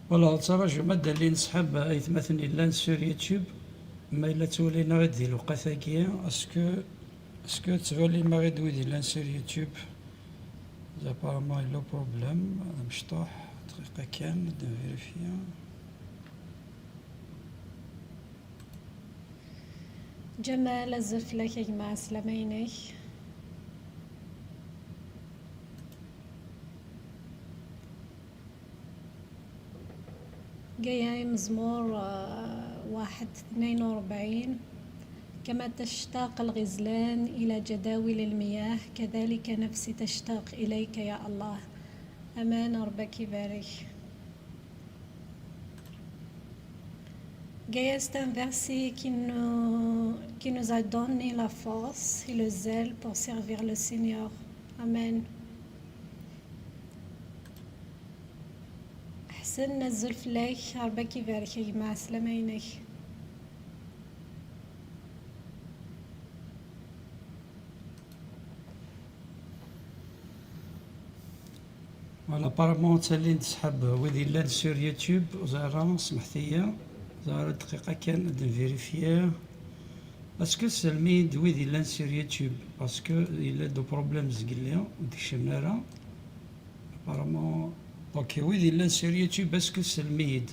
والله تراجع مادة اللي نسحب مثلا لان سور يوتيوب ما إلا تولينا غير دير الوقت هاكيا اسكو تولي ما غير دوي لان سور يوتيوب زابارمون لو بروبليم مشطوح دقيقة كان نفيريفيا جمال الزفلك يا جماعة سلامينك جاي مزمور 1:42 كما تشتاق الغزلان إلى جداول المياه كذلك نفسي تشتاق إليك يا الله. Amen, ربك يبارك. Gaïa, c'est un verset qui nous a donné la force et le zèle pour servir le Seigneur. Amen. أحسن نزل فيك ربك يبارك يا جماعة سلامينك. فوالا بارامون تالي نسحب ويدي لان سور يوتيوب زهرة سمحتيا زهرة دقيقة كان نفيريفيا اسكو سلميد ويدي لان سور يوتيوب باسكو إلا دو بروبليم زقليا وديك منارا بارامون اوكي ويدي لان سور يوتيوب اسكو سلميد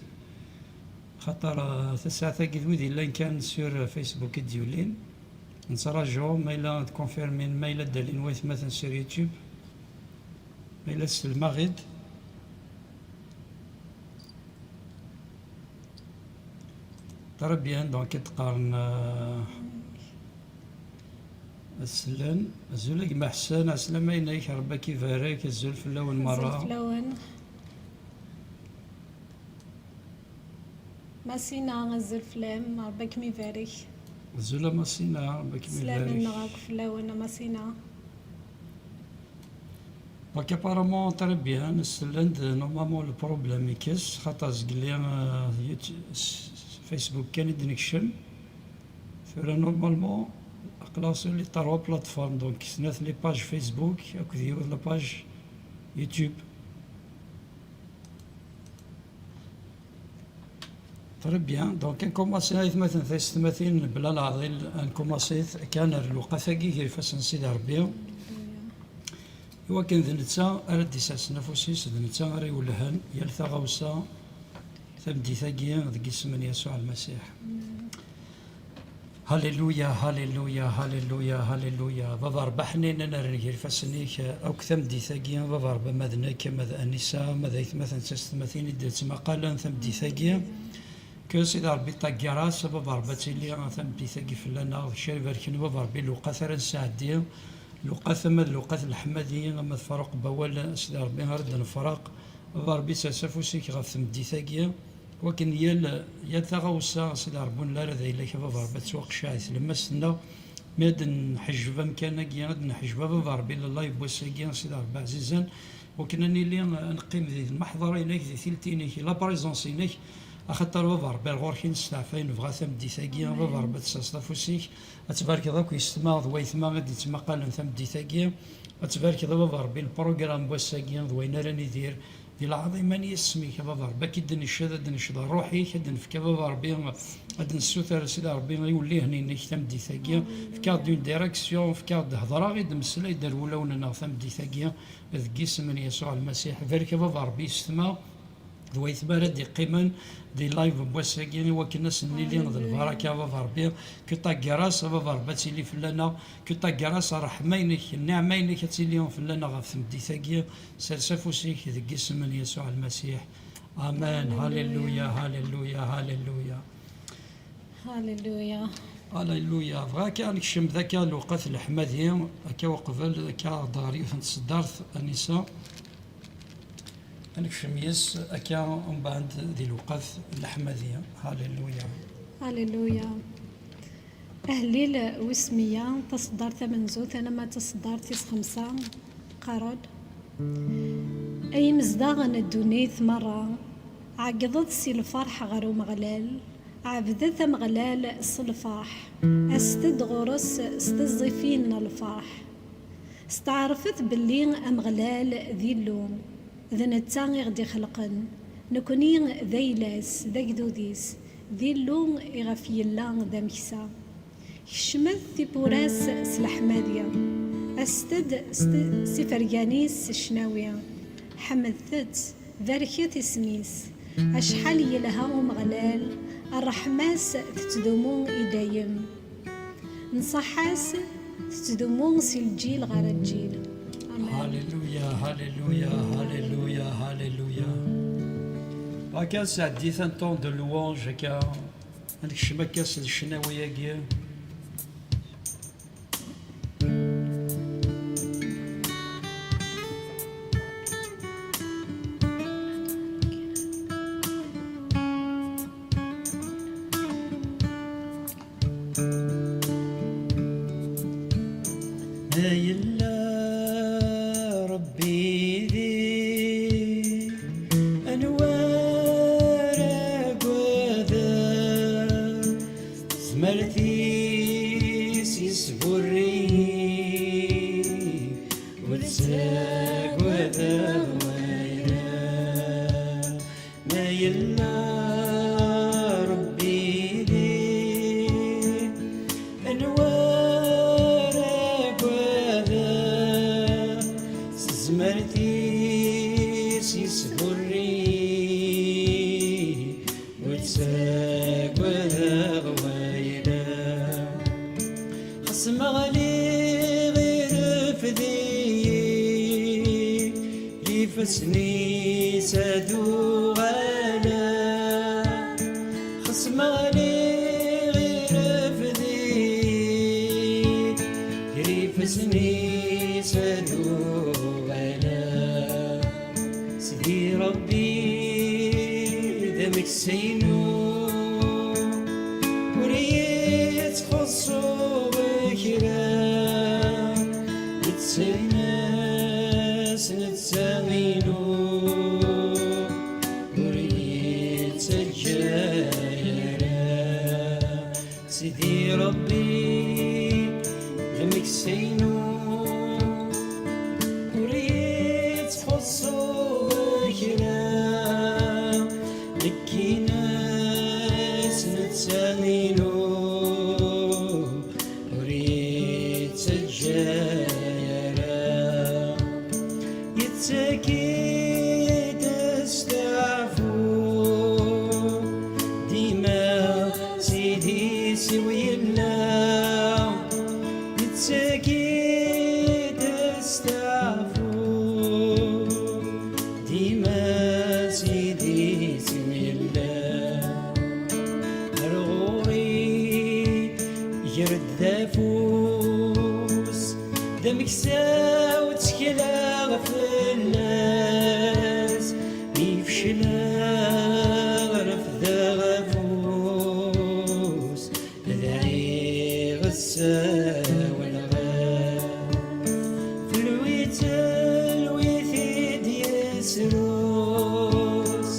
خاطر تساعة تاكد ويدي لان كان سور فيسبوك ديولين نتراجعو ما إلا تكونفيرمين ما إلا دالين وايث مثلا سور يوتيوب ما إلا المغرب ترى بيان دونك تقارن السلان الزولك ما حسان عسلامة ينايك ربك يبارك الزول في اللون مرة الزول في اللون ماسينا الزول في اللون ربك يبارك الزولة ماسينا ربك يبارك سلام نراك في اللون ماسينا دونك ابارامون تري بيان السلاند نورمالمون البروبليم يكس خاطر زقليا فيسبوك كان يدنكشن فورا نورمالمون قلاصو لي تروا بلاتفورم دونك سنات لي باج فيسبوك اكو ديرو لا باج يوتيوب تري بيان دونك نكوماسي هاي مثلا ثلاثين بلا العضيل نكوماسي كان الوقت ثاقي كيفاش نسيد ربي هو كان ذنتا أرد يساس نفوسيس ذنتا راه يولهن يلثى غوصا ثمدي ثاقيا ذكي اسم يسوع المسيح. هاليلويا هاليلويا هاليلويا هاليلويا بابا ربحني انا رنجير فاسنيك او كثمدي ثاقيا بابا ربا ماذنك ماذا انسا ماذا مثلا تستمثيني درت مقالا ثمدي ثاقيا كو سيدي ربي طاكراس بابا ربا تيلي ثمدي ثاقي فلانا شاري باركين بابا ربي لوقا ساعديا لوقا ثم لوقا الحمدية غما تفرق بوال سيدي ربي غرد نفرق بابا ربي ساسفوسيك غف ثمدي ثاقيا ولكن يال تغوصا سيدي ربون لا راه إلا بابا ربي تسوق شاعث لما سنا ماد نحجبا مكانك غاد نحجبا بابا ربي الله يبوساكيا سيدي ربي عزيزا وكنني لي نقيم ذي المحضر إليك ذي ثلتينيك لا بريزونس إليك أخطر بابا ربي الغوركي نستعفين نبغى ثمدي ثاقيا بابا ربي تساسفوسيك أتبارك ذاك يستمع ذويثما غادي يتما قال ثمدي ثاقيا أتبارك ذا بابا ربي البروغرام بوساكيا ذوينا راني دير دي العظيمة اسمك بابا ربي كي دني الشهادة دني الشهادة روحي كدن فكا بابا ربي غادي نسوثر سيدي ربي يولي هني ثمدي ثاقيا فكا دون ديريكسيون فكا هضرة غير دمسلا يدير ولاونا ثمدي ثاقيا ذكي اسم يسوع المسيح ذلك بابا ربي يستمع ذويث بارد قيما دي لايف بواساكيني وكنا سنيلي ذا البركه بابا ربي كي طاكراس بابا ربي تيلي فلانا كي طاكراس رحمينك النعمينك تيليهم فلانا غف ثمدي ثاقيا سلسفوسيك ذكي اسم يسوع المسيح امان هاليلويا هاليلويا هاليلويا هاليلويا هاليلويا بغا كان نكشم ذاك الوقت الحمديه هكا وقبل هكا داري صدرت النساء نكشم يس هكا من بعد ذي الوقت الحمديه هاليلويا هاليلويا أهليل واسمية تصدر ثمن زوت أنا ما تصدر تيس 5 قرد أي مزداغن الدنيث مرة عقضت سي الفرح غرو مغلال عبدت مغلال الصلفاح أستد غرس استزفين الفرح استعرفت باللي أمغلال ذي اللوم ذا نتا غدي خلقن نكوني ذيلاس ذا جدوديس ذي اللون إغفي الله ذا مكسا كشمت تيبوراس سلحمادية أستد سفريانيس الشناوية حمدت ذركت اسميس أشحال يلها ومغلال الرحماس تتدومون إدايم نصحاس تتدومون سي الجيل غير الجيل. هاليلويا هاليلويا هاليلويا هاليلويا. هكا سعديت ان طون دو لوانج هكا نكشم هكا الشناوية كيا. يلا ربي ذي أنوارك وذا زمرتي سيسبري ولساك وذا ويلا ما يلا ربي ذي أنوارك زمرتي سيسبري وتساق وذا غويلا خصم غلي غير فدي يفسني سادو غالا خصم غلي غير فدي يفسني سادو سيدي ربي دمك سينو وريت خصو بكرا نتسيناس نتسامينو وريت سجايرا سيدي ربي دمك سينو وريت خصو لكيناس نتسامينو وريت سجايرا يتساكيد استعفو ديما سيدي سوي الله يتساكيد استعفو ديما سيدي سوي الله الغوري يرد ذافوس دمك ساو تكلا غفلاس ميفشلا غرف ذا غفوس ذعي غسا والغاف في الويث يسروس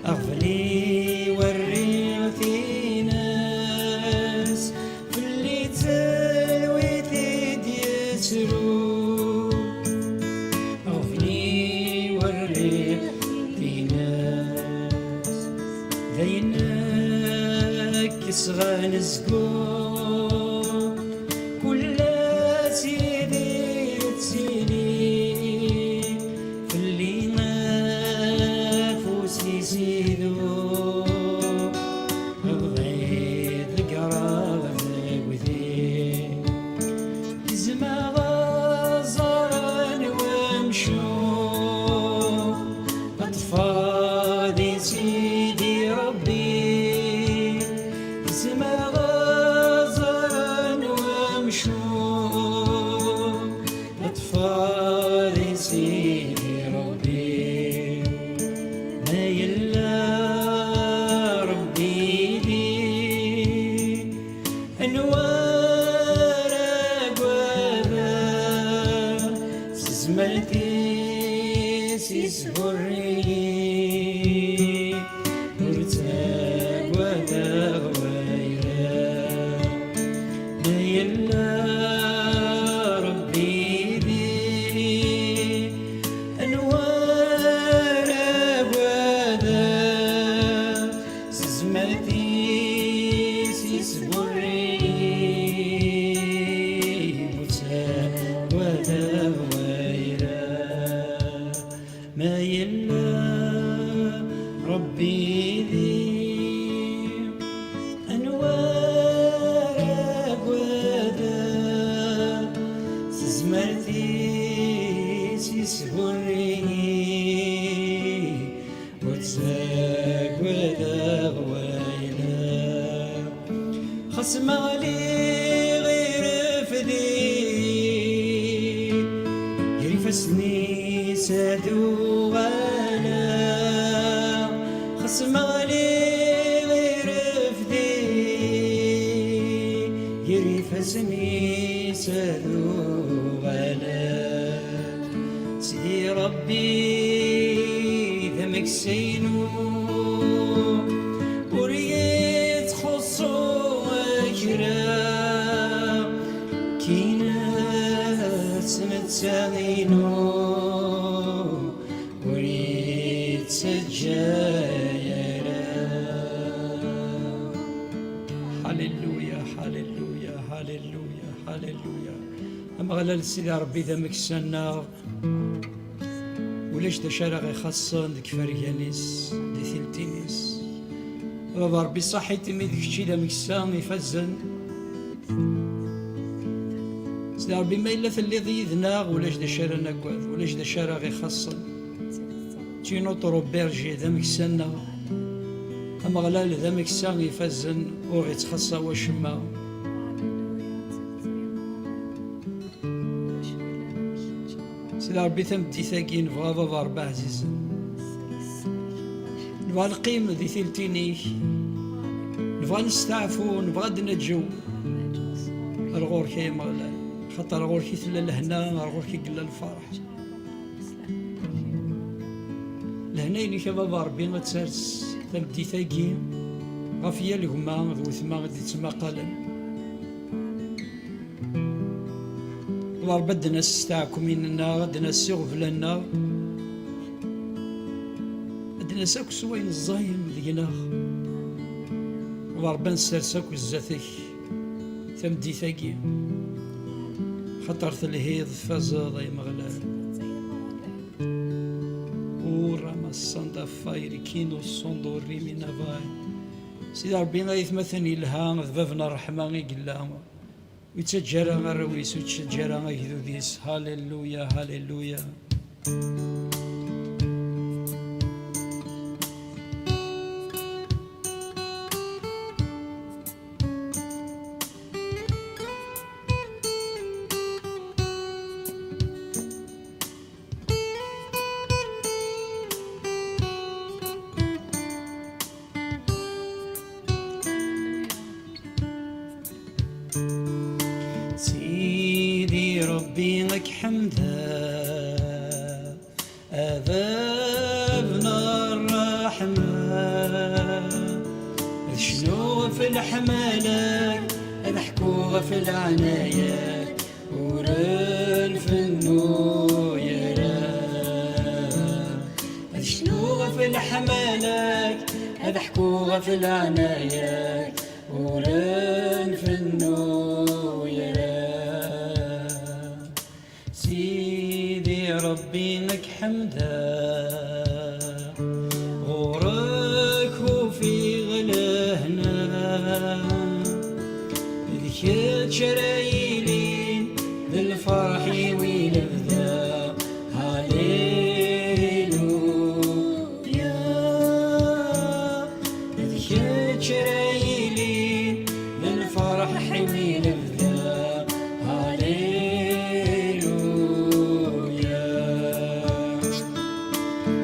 أغفلي وريثي ناس في اللي تلويث يسروس أغفلي وريثي ناس ذيناك صغان زقوم كل سيدي تسيني في اللي نفوسي زيدو بغيت القرار وذي زما غزران ومشو أطفالي سيدي ربي زما غزران ومشو أطفالي سيدي ربي ما يلا ربي لي أنوارك وذا سزملتي سيسهري ورتاك وذا غويلا ما يلا ربي لي أنوارك وذا ربي ذي أنوار وذا سزمرتي سيسهري وتساق وذا غويلا خصم علي غير فدي يرفسني سادو غالا خصم علي غير فدي يرفسني سادو غالا سيدي ربي ذمك سينو وريت خصو أكرا كينات نتساغينو وريت سجايرا هللويا هللويا هللويا هللويا أما غلال سيدي ربي ذمك السنة ولاش دا شارع خاصن ديك فريانيس دي ثلتينيس بابا ربي صحيتي مي ديك الشي دا مكسان يفزن سيدي ربي ما إلا ثلي ضيذنا ولاش دا شارع نقوذ ولاش دا شارع غي خاصن تينو طرو بيرجي ذا مكسانا أما غلال ذا مكسان يفزن وغي تخصى وشما سيدي ربي ثمدي ثاقي نبغى بابا ربي عزيز نبغى نقيم ذي ثلتينيك نبغى نستعفو نبغى نتجو الغور كي مغلال خاطر الغور كي ثلا لهنا الغور كي قلا الفرح لهنا كي بابا ربي ما تسارس ثمدي ثاقي غافيا لهما ذو ثما غادي تسمى قالن ضرب الدنس تاعكم إننا غدنا السيغف لنا الدنس أكو سوين الزايم ذينا ضرب نسرسك الزاتك ثمدي ثاقي خطر ثلهيض فازاض يا مغلال ورما الصندا فايري كينو الصندور ريمي نافاي سيدي ربي غايث مثني لها ذبابنا الرحمة قلام ويتسجرا غرويس ويتسجرا غيذوديس هاليلويا هاليلويا سيدي ربي لك حمدا أذابنا الرحمة شنو في الحمالك اضحكوا في العناية ورن في النويرة شنو في الحمالك اضحكوا في العناية ورن في النويرة سيدي ربي لك حمدا غورك وفي غلهنا ذيك شرايلين بالفرح ويلبدا هاليلويا ذيك شرايلين بالفرح ويلبدا هاليلويا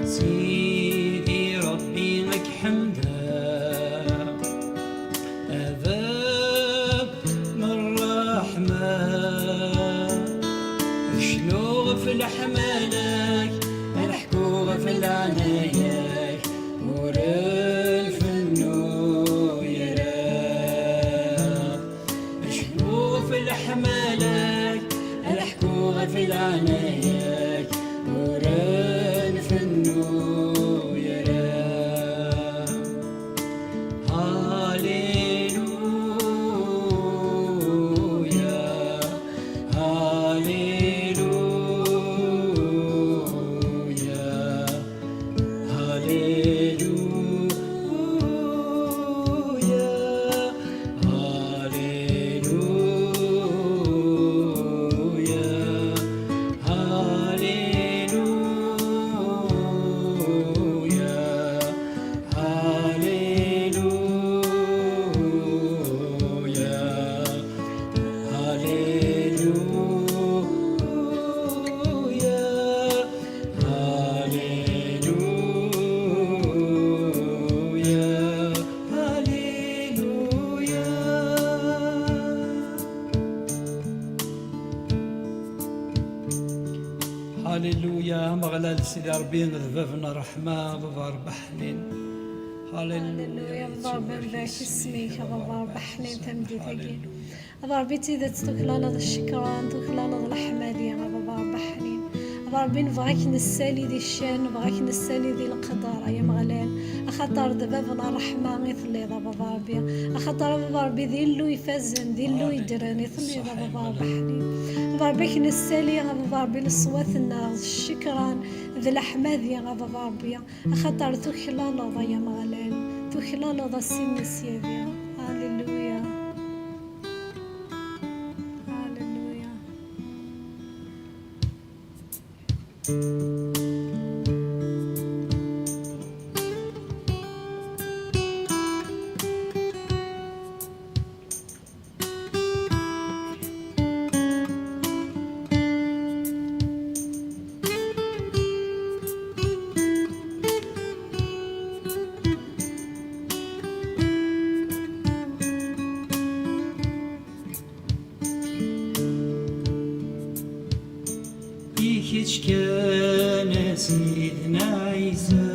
سيدي ربي لك حمدا أذاب من رحمة شنو في الحمالك الحكوغ في العنايك ورل في النويرة شنو في الحمالك الحكوغ في العنايك ورل في النويرة سيدي ربي ذبابنا رحمة بابا رب حنين. هللويا بضرب بارك اسميك بابا رب حنين تمدي ثقيل ربي تيدا تكلال هذا الشكران تكلال هذا الحمادي يا بابا رب حنين ربي نبغاك نسالي ذي الشان نبغاك نسالي ذي القدر يا مغلان اخاطر دبابنا الرحمة يثلي بابا ربي اخاطر بابا ربي ذي اللو يفزن ذي اللو يدران يثلي بابا رب حنين ربي نسالي بابا ربي لصواتنا الشكران ذي الأحمد يا بابا ربي خاطر تكلال هذا يا مغلان تكلال هذا السن السيادية. هللويا هللويا. Hiç gene Seyyidina İsa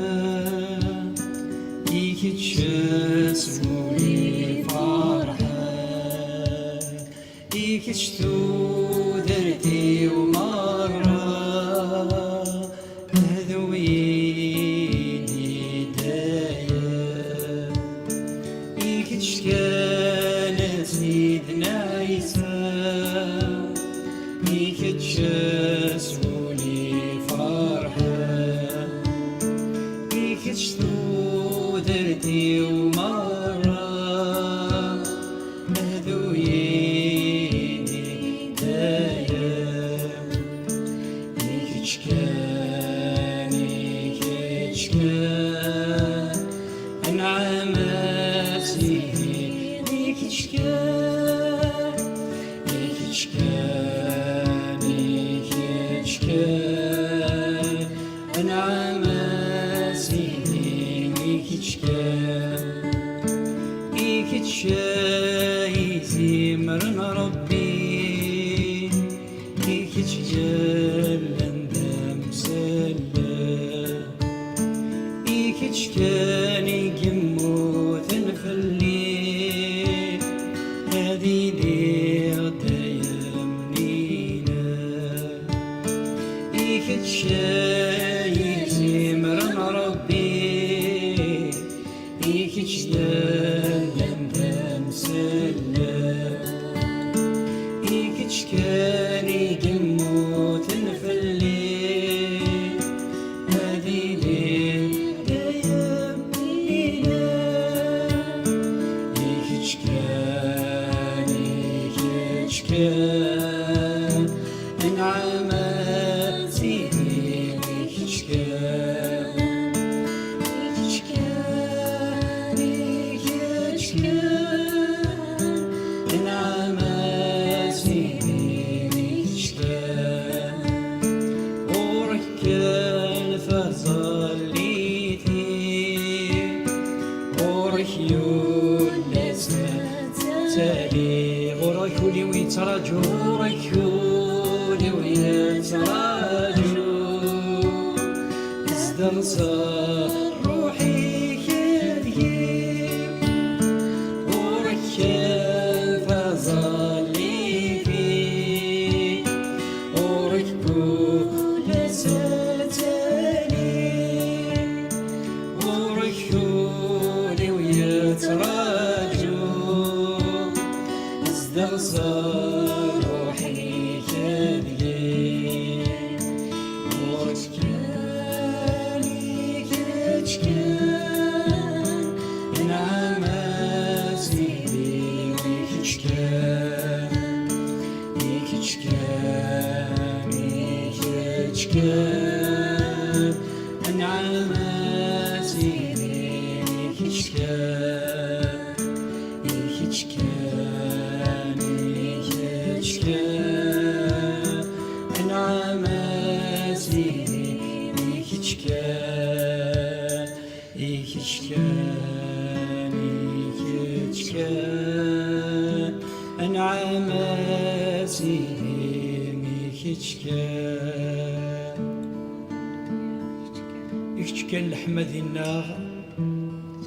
hiç esmuli farha hiç tuderti umara هذويني دايا hiç gene Seyyidina İsa hiç اسمولي فرحة هيك درتي ومرة هذويني دايا هيك كان انعماتي هيك كان انعماتي هيك شايزي مرن ربي هيك جلن دم سلا هيك كاني جموت نفلي هذي دير دايمنينا هيك شايزي مرن ربي هيك جلن دم سلا هيك كاني جموت نفلي هذي ليل دايمنينا هيك كان انعماتي هيك انعماتي هيك وركان فظليتي وركيولت تالي وركولي ويتراجو وركولي ويتراجو ازدر صار روحي كذيب وركان فظليتي وركولت تالي وركولي ويتراجو ازدر صار روحي كذيب انعماتي هيك انعماتي هيك انعماتي انعماتي هيك كان لحمة ديالنا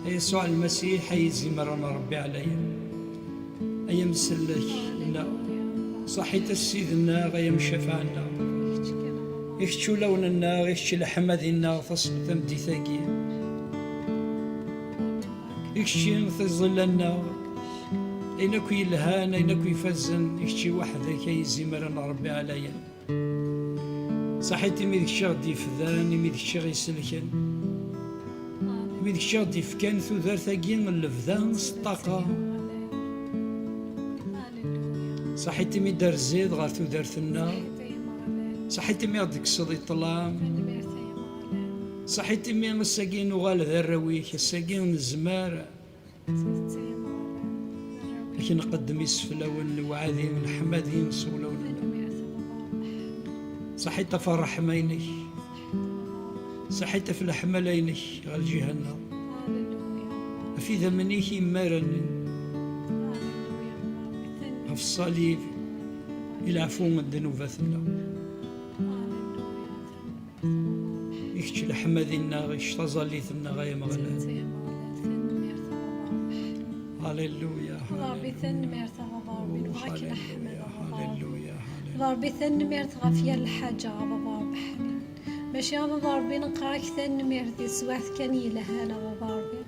يسوع المسيح يزي مرة ربي عليا أيا مسلك لا صحيت السيدنا غيا مشفعنا يختشو لوننا يختشي لحمة ديالنا فصل تمدي ثاقي يختشي ظلنا أين كي لهان أين كي فزن يختشي وحدك يزي مرة ربي عليا صحيت ميدك شغدي فذان ميدك شغي سلكن ميدك شغدي فكان ثوذار ثاقين اللفذان سطاقة صحيت مي دار زيد غير ثوذار ثنا صحيت مي غدك صدي طلام صحيت مي الساقين وغال ذا الرويك الساقين الزمار لكن نقدم يسفلون وعاذين الحمادين سولون صحيت فرح ميني صحيت في الحمليني غال جهنم في ذمنيك مارن في الصليب يلعفو من ذنوباتنا يكتش لحمة ديالنا غيش تظليتنا غاية مغلال هاليلويا ربي ثن ميرت ربي نبغيك نحمد هاليلويا ربي ثن ميرت غافيا الحاجة ربي بحنين ماشي ربي نقراك ثن ميرت سواث كان يلهانا ربي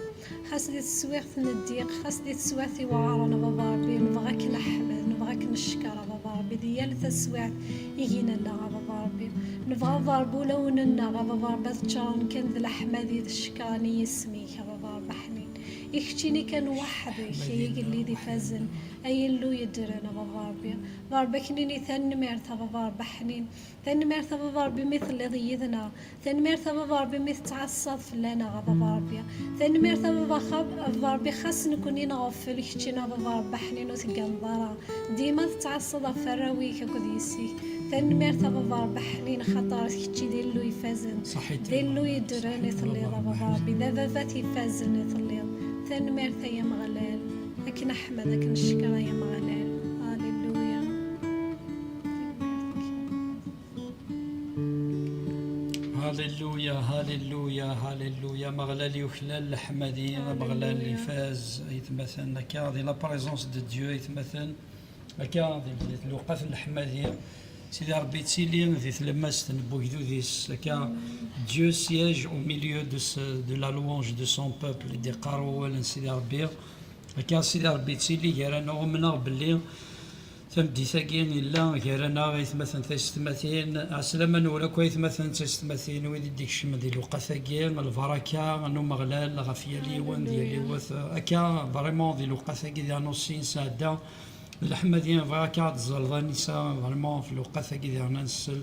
خاص دي تسويغ نديق خاص دي تسويغ وعارنا ربي نبغاك نحمد نبغاك نشكر ربي ديال تسويغ يجينا لنا ربي نبغى ربي ولوننا ربي تشان كان ذا الحمد ذي الشكراني يسميك ربي حنين يختيني كان وحدك يقلي ذي فازن أي اللو يدرنا ربي كنيني ثن ميرث ربي حنين ثن ميرث ربي مثل ضيذنا ثن ميرث ربي مثل تعصب فلنا ربي ثن ميرث ربي خاص نكوني نغفل يختينا ربي حنين وتقنضرا ديما تتعصب فراويك كديسي ثن ميرث ربي حنين خطرت كتشي دي اللو يفازن دي اللو يدرنا يثلي ربي ذا ذات يفازن يثلي ثن ميرث يا مغلال لكن أحمد لكن الشكر يا مغلال هاليلويا هاليلويا هاليلويا هاليلويا مغلال يخلال الحمدي مغلال اللي فاز يتمثل كا دي لا بريزونس دو ديو يتمثل كا دي الوقف الحمدي سيدي ربي تسيلي ذي تلمست نبوكدو ذيس كا Dieu siège au milieu de la louange de son peuple دي قارو ولا سيدي ربي كان سيدي ربي تسيلي كيرانا ومنا باللي ثمدي ثاقين إلا كيرانا غيثمثن ثيستماثين عسلامة نورا كويثمثن ثيستماثين ويدي ديك الشم ديال الوقا ثاقين الفركة انو مغلال غافيا ليوان ديال وث اكا فريمون ديال الوقا ثاقي ديال نصين ساعدة الحمدين فراكا تزلظا نساء فريمون في الوقا ثاقي ديال نسل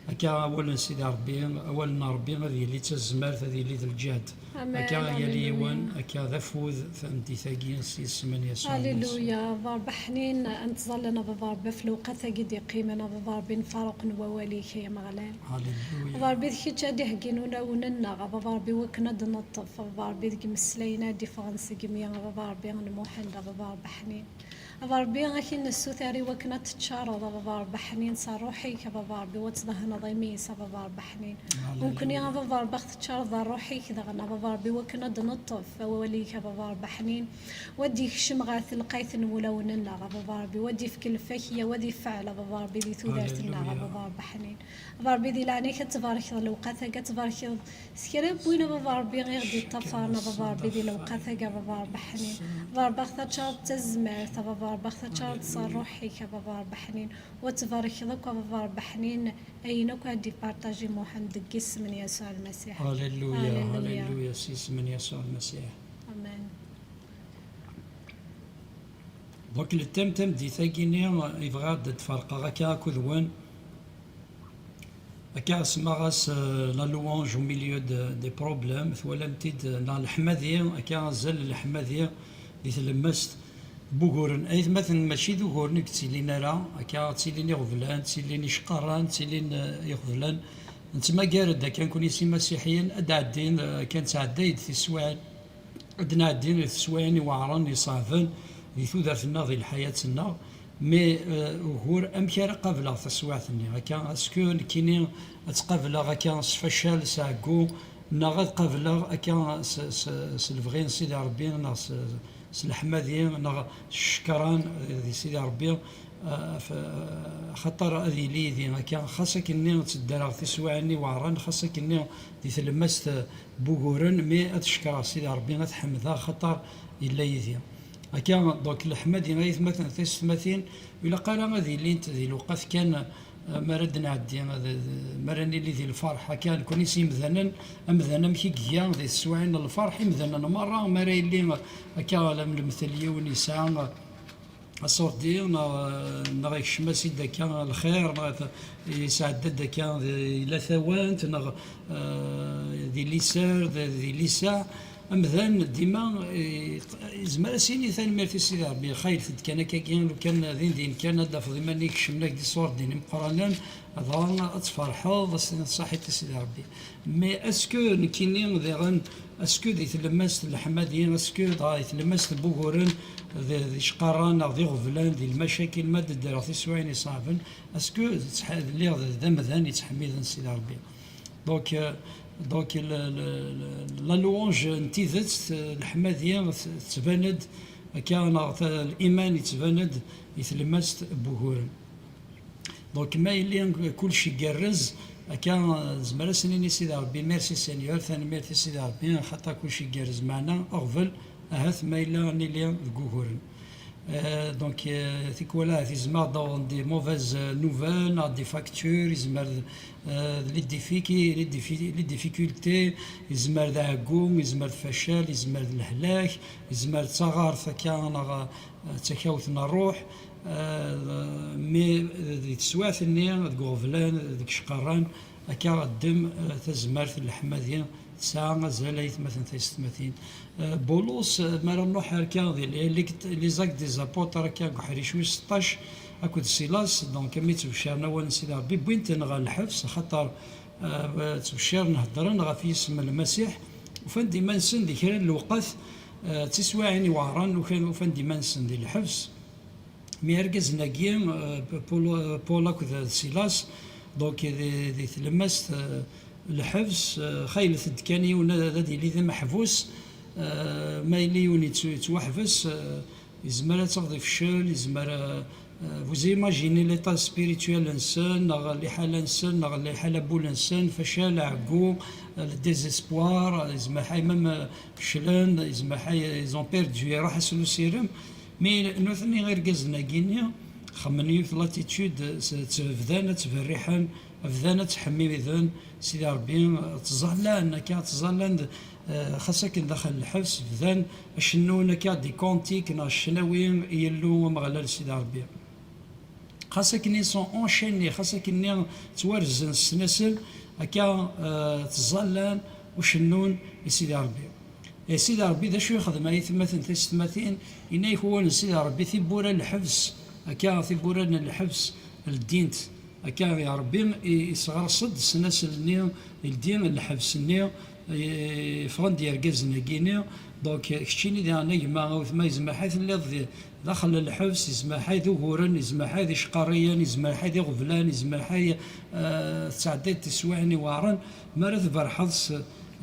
هكا اولا سيدي ربي اولا ربي غادي اللي تزمر هذه اللي الجهد هكا هي ليوان هكا ذا فوذ فهمتي ثاقي سي 8 سنين هاليلويا ضرب حنين انتظلنا بضرب في الوقت ثاقي دي قيمنا بضرب نفرق نواليك يا مغلال هاليلويا ضرب ذيك تادي حكينونا وننا بضرب وكنا دنطف ضرب ذيك مسلينا دي فرنسي كميا بضرب نموحن بضرب حنين ضربي غاكي السوثاري وكنا تتشارض بضرب حنين صار روحي كبضرب وتظهنا ضيمي بضرب حنين ممكن يا بضرب اخت تشارض روحي كذا غنا بضرب وكنا دنطف ولي كبضرب حنين ودي شمغاث القيث ولون النار بضرب ودي في كل فكيه ودي فعل بضرب ذي ثلاث النار بضرب حنين ضرب ذي لعني كتبارك الوقت كتبارك سكرب وين بضرب غير دي طفانا بضرب ذي الوقت بضرب حنين ضرب اخت تشارض تزمر بخت شارد صار روحي كبضرب حنين وتبارك ذوك بضرب حنين أينك هدي بارتاجي موحن دقيس من يسوع المسيح هاليلويا هاليلويا سيس من يسوع المسيح أمان دوك التم دي ثاقيني يبغى تفرق غاكا كذوان هكا اسماغاس لا لوانج او ميليو دي بروبليم ثولا متيد الحمادية هكا زل الحمادية اللي تلمست بوغورن ايث مثلا ماشي ذوغورن كتسيلينا راه هكا تسيليني غفلان تسيليني شقران تسيلين يغفلان نتما كارد كان كوني سي مسيحيين ادعدين كان تعدايد في السواعن ادنا عدين في السواعن وعران يصافن في ثوذا الناضي الحياة مي غور امكار قبل في السواعثني هكا اسكو كيني تقبل هكا فشال ساكو نغاد قبل أكا سلفغين سيدي ربي سلحمادين نغ الشكران دي سيدي ربي خطر هذه لي ذي هكا خاصة كني تدرى في سواعني وعران خاصة كني دي تلمست بوغورن مي تشكر سيدي ربي غتحمدها خطر إلا يذي هكا دوك الحمادي غايث مثلا تيستماثين إلا قال هذه اللي انت ذي الوقت كان مرد نعدي مرني اللي ذي الفرحة كان كوني سي مذنن مكي كيا ذي السواعين الفرح مذنن مرة مرة اللي هكا من المثلية ونساء الصوت دي نغ يكشمس داكا الخير يسعد داكا لا ثوانت نغ ذي ليسار ذي ليسا أمذان ديما زمر سيني ثاني ميرتي سيدي ربي خايل كان كاين لو كان دين كان هذا في ضمن يكشمنا دي صور دين مقرانا هذا تفرحوا صحيت سيدي ربي مي اسكو نكيني ذي اسكو دي تلمست الحماديين اسكو دي تلمست بوغورن ذي شقران ذي غفلان ذي المشاكل ما دير في سوايني صعبا اسكو اللي ذا مذان يتحمل سيدي ربي دونك لا لونج نتيذت الحماديه تباند كان الايمان يتباند يتلمست بوهورن دونك ما يلي كلشي كرز كان زمرا سنين سيدي ربي ميرسي سينيور ثاني ميرسي سيدي ربي خاطر كلشي كرز معنا اغفل اهث ما يلا نيلي بوهورن دونك تيك ولا تيزما دون دي موفيز نوفيل دي فاكتور يزمر لي ديفيكولتي يزمر ذا عقوم يزمر فشل يزمر الهلاك يزمر تصغر فكان تكاوثنا الروح مي تسواث النية غوفلان ديك شقران هكا الدم تزمر في الحمادية ساعة زاليت مثلا تيستماثين بولوس مرة نروح هكا لي زاك دي زابوتر هكا حريشوي 16 اكو سيلاس دونك مي تبشرنا ونسيد ربي بوينت نغا الحفص خاطر تبشر نهضر نغا في اسم المسيح وفان ديما نسن دي كرا الوقت تسواعيني وعران وفان ديما نسن دي الحفص مي ركز ناكيا بولا كذا سيلاس دونك دي تلمست الحفص خايل ثدكاني ونا ذي لي محبوس ما يلي يوني توحفس يزمر تغضي في الشل يزمر vous imaginez l'état spirituel l'insane les حال l'insane les حال بول l'insane فشل عقو الديزيسبوار يزمر حي مم شلن يزمر حي ils ont perdu راح يسلو سيرم مي نوثني غير قزنا كينيا خمني في لاتيتود تفذانة تفرحان فذانة تحمي بذن سيدي ربي تزهلان كا تزهلان خاصك داخل الحبس فذان شنو كا دي كونتيك نا الشناوين يلو مغلال سيدي ربي خاصك ني سون اونشيني خاصك ني توارزن السلاسل هكا تزهلان وشنون سيدي ربي يا سيدي ربي دا شو يخدم اي ثمثن تستماثين إني هو سيدي ربي ثبورا الحبس هكا ثبورا الحبس الدينت هكا يا ربي يصغر صد السناسل النيو الدين الحبس النيو فران ديال كازنا كينيو دونك كشتيني دي انا يما ما يزما حيث اللي داخل الحبس يزما حيث ظهورا يزما حيث شقاريا يزما حيث غفلان يزما حيث تعديت تسوعني وعران مرض برحظ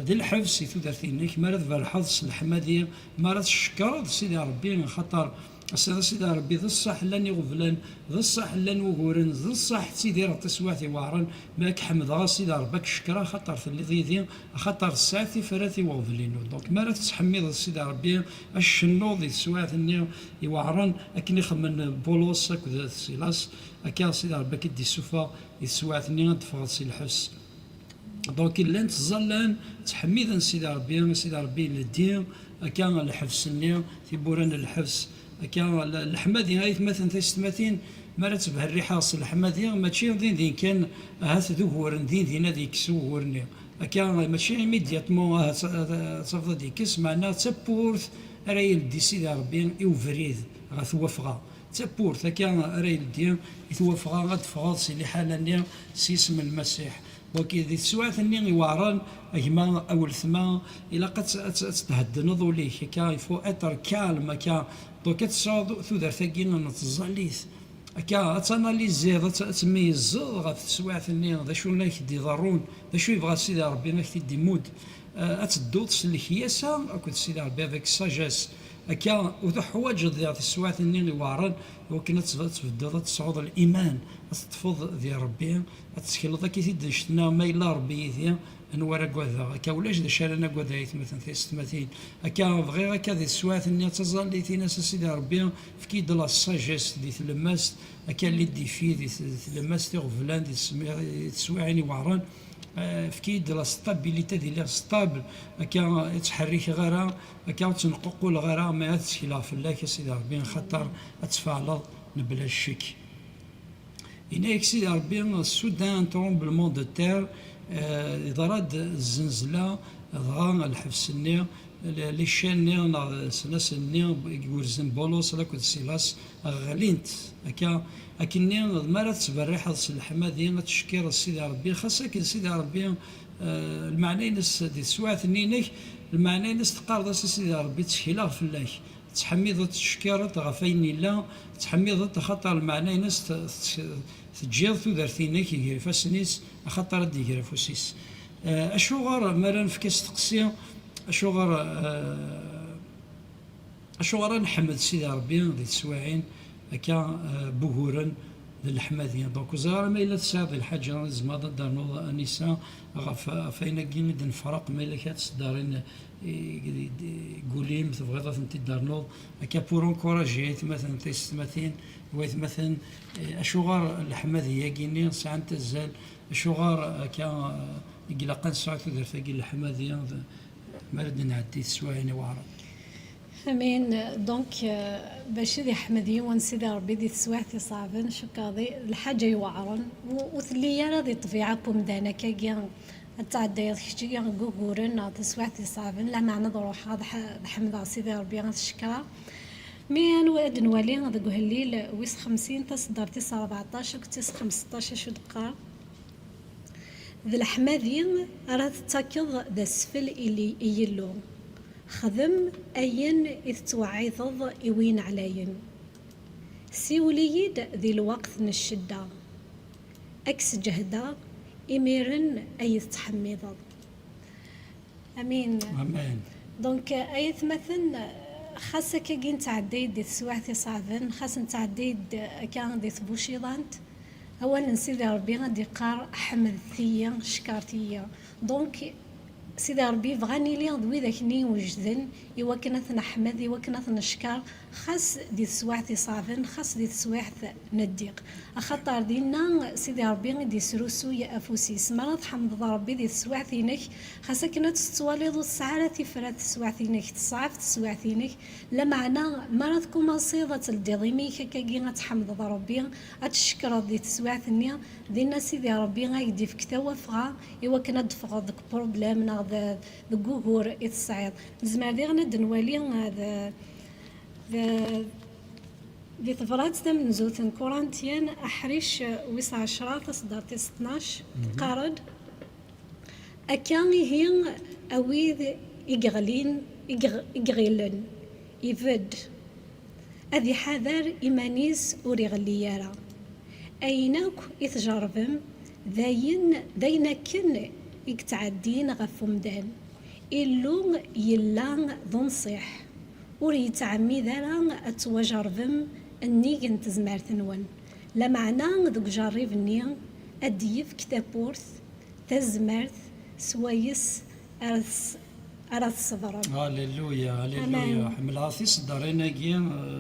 ذي الحبس ثلاثينك مرض بالحظ الحمادية مرض الشكر سيدي ربي خاطر سيدي ربي ذا الصح لن يغفلن ذا الصح لن وغورن ذا الصح سيدي ربي تسواثي وعرن ماك حمد سيدي ربك شكرا خاطر في اللي ذي خاطر الساعتي فراتي وغفلينو دونك مرض تحميض سيدي ربي الشنوض يسواث النيو يوعرن اكني خمن بولوس كذا سيلاس اكا سيدي ربي كدي السوفا يسواث النيو تفضل سي الحبس دونك لان تظلان تحميدا سيدي ربي للدين كان الحبس النيو في بوران الحبس كان الحمادي هاي مثلا تستماثين مرات بهالريحه الحمادي ماشي دين كان هاث ذهور دين هذيك سوورني كان ماشي ايميدياتمون صافا ديكس معنا تبورث راي يلدي سيدي ربي يوفريد غتوفغا تبورث كان راي يلدي يتوفغا غتفغاض سي لي حاله سي اسم المسيح دونك ذي السواعث اللي يوعران هما اول ثما الا قد تهدنض وليك كا يفو اتر كالم كا دونك تصاد ثودر ثقينا نتزاليث هكا تاناليزي تميز غف تسواعثني ذا شو لا يكدي ضرون ذا شو يبغى سيدي ربي ما يكدي مود اتدو تسلك ياسا اكو سيدي ربي افيك ساجاس هكا وذا حوايج ذا تسواعثني اللي وارن وكنا تبدا تصعود الايمان تفض ذي ربي تسكيل كي تدشتنا ما الا ربي ذي نورا كوذا هكا ولاش ذا شارنا كوذا مثلا في ستماتين هكا بغي هكا ذي السواعث اللي تزال لي تيناس سيدي ربي في كي دلا الساجاس دي تلماس هكا اللي دي في دي تلماس تغفلان دي تسواعيني وعران في كي دلا ستابيليتي ديال ستابل هكا يتحرك غيرها هكا تنققوا غيرها ما تسكيلا في الله سيدي ربي خاطر تفعل بلا الشك هناك سيدي ربي السودان ترومبلمون دو تير ضراد الزنزله ضغا الحبس النير لي شان سلاس النير يورزن بولوس لا كنت سيلاس غلينت هكا اكني ما تبرح الحمادي تشكير سيدي ربي خاصة كي سيدي ربي المعني ناس دي سواعث نينك المعني ناس تقارض سيدي ربي تسهيلا في الله تحميض تشكير غفين لا تحميض خاطر المعني ناس تجيض ثوذرتينك يفاسنيس خاطر دي يفوسيس اشوغر مران في كاس تقسيم اشوغر نحمد سيدي ربي ذي تسواعين هكا بوهورا للحمادية دونك زهر ما إلا تساعد الحاجة زمادة دارنوض أنيسا فاينا كيما دنفرق ما إلا كات صدارين قوليم تبغيضا تنتي دارنوض هكا بور انكوراجي مثلا تيستماتين ويت مثلا أشوغار الحمادية كيني ساعة تزال أشوغار هكا يقلقان ساعة تدرت كي الحمادية مرد نعدي تسواعيني وعرض امين دونك باش ذي حمدي ونسيدي ربي ذي تسواعتي صعبن شو كاضي الحاجه يوعرن وثلي انا ذي الطبيعه بومدانا كيان تعدي كشتي غوغورن تسواعتي صعبن لا معنى ضروح هذا حمد سيدي ربي غنشكرا مي انا واد نوالي هذا قهليل ويس 50 تصدر 14 كتيس 15 شو دقه ذي الحمادي راه تاكض ذا السفل اللي يلو خدم أين إذ توعظض إوين علين سيوليد ذي الوقت من الشدة أكس جهدا إميرن أي تحميض أمين أمين دونك أيث مثلا خاصة كي تعدي دي سواعتي صعبن خاصة تعدي كان دي بوشيضانت أولا نسيدي ربي غادي قار حمد ثيا شكارتيا دونك سيدي ربي بغاني لي ضوي ذاك ني وجدن يوكنث نحمد يوكنث نشكر خاص دي سواعتي صعبن خاص دي سواعت نديق اخطر دينا سيدي ربي غادي يسروسو يا افوسيس مرض حمد ربي دي سواعتينك خاصك كنا تستواليض السعاده تفرات سواعتينك تصعف سواعتينك لا معنى مرض كما صيغه الديمي كاكي غتحمد ربي اتشكر دي سواعتني دينا سيدي ربي غادي في كتاوه فغا يوكنا دفغ ديك بروبليم ذا جوجور الصعيد زعما غادي غناد نوالي هذا ذي تفرات من زوتن كورنتيان أحريش ويس 10 تصدر 12 قارد أكاني هين أويذ إغغيلن يفد أذي حذر إيمانيس وريغليارا أيناك إتجربم ذين كن يتعدين غفمدان إلو يلا ذو نصيح وريتعمي ذرا أتوجربم أني كنت زمارتنون لا معنى ذوك جربني أديف كتابورث تزمرت سويس أرث صبرا هاليلويا هاليلويا حمل عاثي صدارينا كي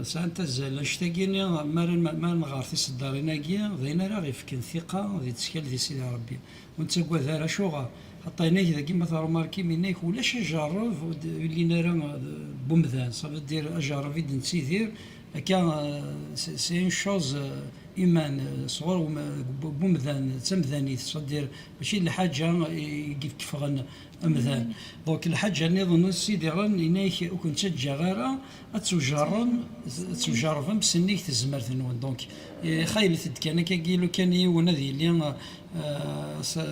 سانتا زال اشتاقيني ما نغارثي صدارينا كي ذينا راه يفكن ثقة ذي تسكال ذي سيدي ربي وانت كواذا شوغا حطيناك ذا كيما تروماركي منك ولاش جرب اللي نرى بومذان صافي دير اجرب يد نسيدير كان سي اون شوز ايمان صغر بومذان تمذاني تصدير ماشي الحاجه كيف غن امذان دونك الحاجه اللي نظن سيدي ران ينايك وكنت تجا تجرب بسنيك تزمر ثنون دونك خايل كان كيلو كان يونذي اللي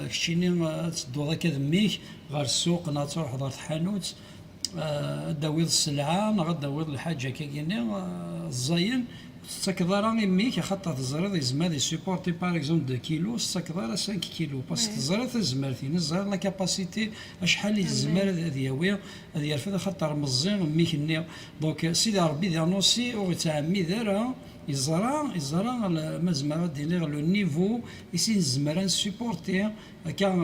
كشيني تدو ذاك ذميك غير السوق تروح دار الحانوت داويض السلعه غداويض الحاجه كيني الزين تكضر ميك خاطر تزرد يزمر يسيبورتي باغ اكزومبل 2 كيلو تكضر 5 كيلو باسكو تزرد تزمرتين الزرد لا كاباسيتي شحال يزمر هذا ياوي هذا يرفد خاطر مزيان ميك ني دونك سيدي ربي ديانوسي او تعمي دارها يزرع مزمر دينيغ لو نيفو يسين زمران سيبورتي كان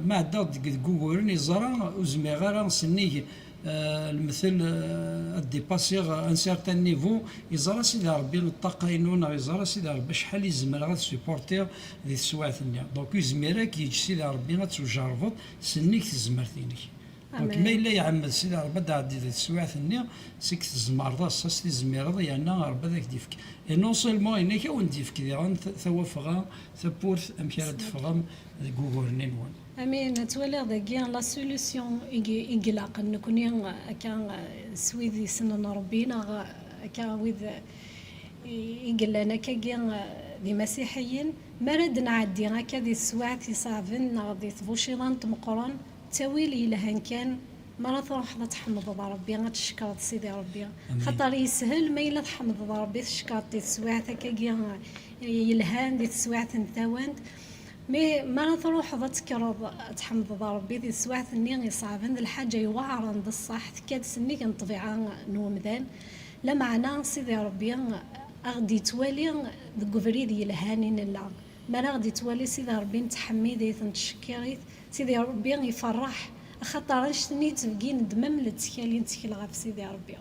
ما عدا جوجل يزرع وزميغ سنيه المثل ديباسيغ ان سيرتان نيفو يزرى سيدي ربي الطاقه ينون يزرى سيدي ربي شحال يزمر غاد سيبورتير ديال السوايع ثانيه دونك يزمرك يجي سيدي ربي غتجربط سنيك تزمرتينك دونك ما الا يعمد سيدي ربي ديال السوايع ثانيه سيك تزمر راس سيدي زمير يعني ربي ذاك ديفك اي نون سولمون انك وين ديفك ديال ثوفغا ثبورث امكان دفغم جوجل نينوان امين تولي داكيا لا سوليسيون يقلق نكون كان سويدي سنن ربينا كان ويذ يقلنا كاكيا دي مسيحيين مرد نعدي هكا دي السواعتي صافن غادي تبوشيضان تمقرن تاويلي لهن كان مرة تروح تحمد ربي غتشكر سيدي ربي خاطر يسهل ما الا تحمد ربي تشكر دي السواعت هكاكيا يلهان دي السواعت نتاوانت مي ما تروح تذكر تحمد ربي دي السواعت ني صعبان الحاجه يوعرن بالصح تكاد سني كنطبيعه نومدان لا معنى سيدي ربي غادي توالي دكوفري ديال الهانين لا ما غادي توالي سيدي ربي نتحمي تنشكريت سيدي ربي يفرح خاطر شني تبقي ندمم لتسكالي نتكل غير في سيدي ربي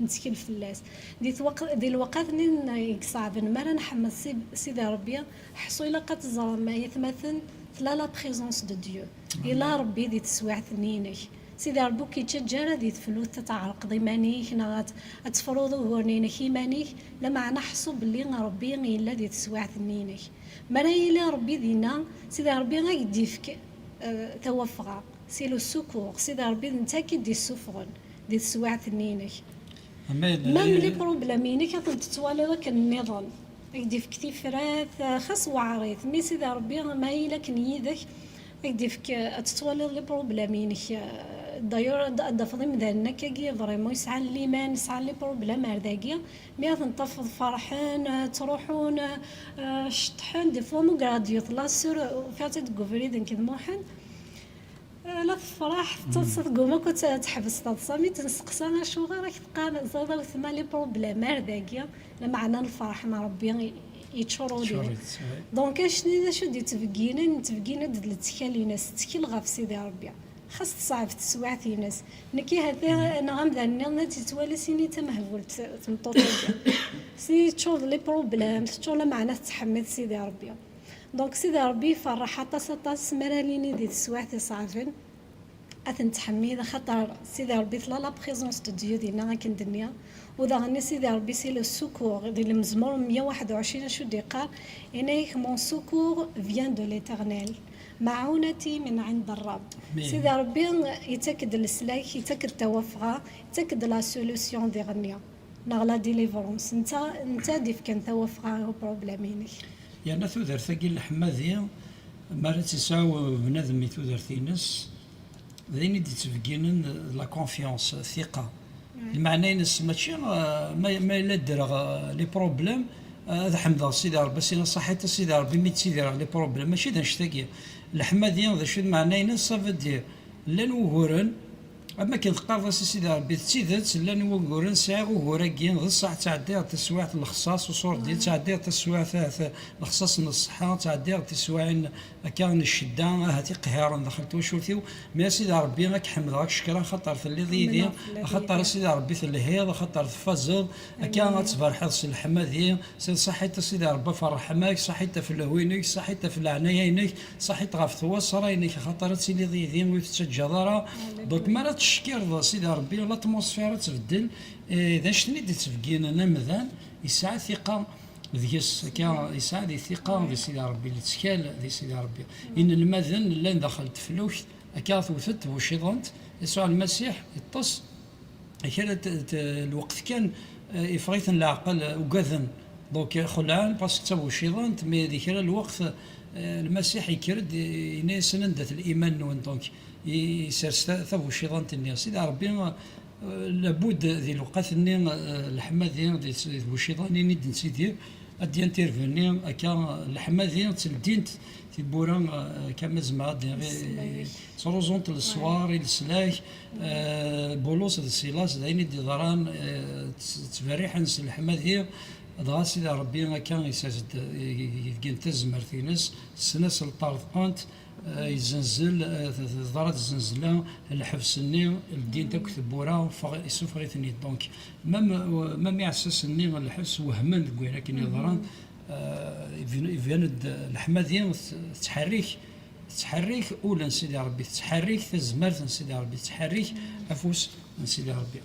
نتكل فلاس دي الوقت نين صعبن ما نحمد سيدي ربي حصو الا كتزرى ما يتمثل لا بريزونس دو ديو الا ربي دي تسواع ثنينك سيدي ربي كي تجارة دي تفلوت تتعرق ضمانيك نغات تفروض ورنينك يمانيك لما عنا حصو باللي ربي الا دي تسواع ثنينك ما الا ربي دينا سيدي ربي غيديفك توفغا سي لو سوكور سيدي ربي نتا كي دي السفغن دي تسواع ثنينك مام لي بروبلامينك تتوالي ذاك النظام يدي في كتيفرات خاص وعريض مي سيدي ربي ما الا كنيدك يدي فيك تتوالي لي بروبلامينك دايور دافضي مدانا كاكي فريمون يسعى الايمان يسعى لي بروبلام هرداكيا مي تنطفض فرحان تروحون شطحون دي فوا مو غراديوط لا سور فاتت كوفريد كدموحن لا فرح تصدقوا ما كنت تحبس تصامي تنسقسانا شو غير تلقى زاده وثما لي بروبليم هرداكيا لا معنى الفرح مع ربي يتشورو لي دونك شنو شو دي تفكينا د التكالي ناس تكل غا في سيدي ربي خاص تصعب تسواعتي ناس نكي هذا انا غامداني تتوالي سيني تمهول تمطوطي سي تشوف لي بروبليم تشوف معنى تحمد سيدي ربي دونك سيدي ربي فرح حتى سطاس مراليني دي تسواعتي صافن اثن تحميد خاطر سيدي ربي لا بريزونس دو ديو دينا كندنيا وذا غني سيدي ربي سي لو سوكور ديال المزمور 121 شو ديقال انيك مون سوكور فيان دو ليترنيل معونتي من عند الرب سيدي ربي يتاكد السلاك يتاكد توفغا يتاكد لا سوليوشن دي غنيا نغلا ديليفرونس انت ديف كان توفغا بروبليمينك يعني تودر ثقي الحمادية مرات تساو بنادم تودر ثينس ذيني دي تفقين لا كونفيونس الثقة المعنى ينس ماشي ما الا دار لي بروبليم هذا حمد سيدي ربي سينا صحيت سيدي ربي ميت سيدي لي بروبليم ماشي دا نشتاقي الحمادية ذا شو المعنى ينس صافا دير لان وهورن اما كان تقارض سيدي ربي تسيدات لان وهورن ساعه وهوراكين غير الساعه تعدي تسواع الخصاص وصور ديال تعدي تسواع الخصاص من الصحه تعدي تسواع كان الشده هاتي قهارا دخلت وشوثيو مي سيدي ربي راك حمد راك شكرا خاطر في اللي ضيدي خاطر سيدي ربي في الهيض خاطر فازل كان تبارح سي الحماديه سي صحيت سيدي ربي فرح ماك صحيت في الهوينك صحيت في العنايينك صحيت غاف ثواصرينك خاطر سي اللي ضيدي ويتسجدرا دونك ما تشكر سيدي ربي الاتموسفير تبدل اذا شتني دي تفكين انا مذان يسعى ثقه ذيس كان يسعى ثقه في سيدي ربي اللي تسكال ذي سيدي ربي ان المذن اللي دخلت فلوش اكاث وثت وشيضنت يسوع المسيح يطس كانت الوقت كان يفريت العقل وقذن دونك خلعان باسكو تسوي شيضنت مي ذيك الوقت المسيح يكرد يناس ندت الايمان نون دونك يسرس ثبو شيطان الناس سيدي ربي لابد ذي الوقت-ني الحمادي ذي بوشيطاني ند سيدي ادي انترفيني اكا الحمادي تلدينت في بوران كما زعما سروزونت الصوار السلاح بولوس السيلاس دايني دي ضران تفريح نس الحمادي ضغا سيدي ربي كان يسجد يلقى تزمرتينس السناس الطارقانت يزنزل ضرات الزنزله الحبس-ني الدين تاك ثبورا يسوف غيثني دونك مام يعسس الني الحبس وهمن كوين لكن يضران يفند الحمادي تحريك اولا سيدي ربي تحريك تزمرت سيدي ربي تحريك افوس سيدي ربي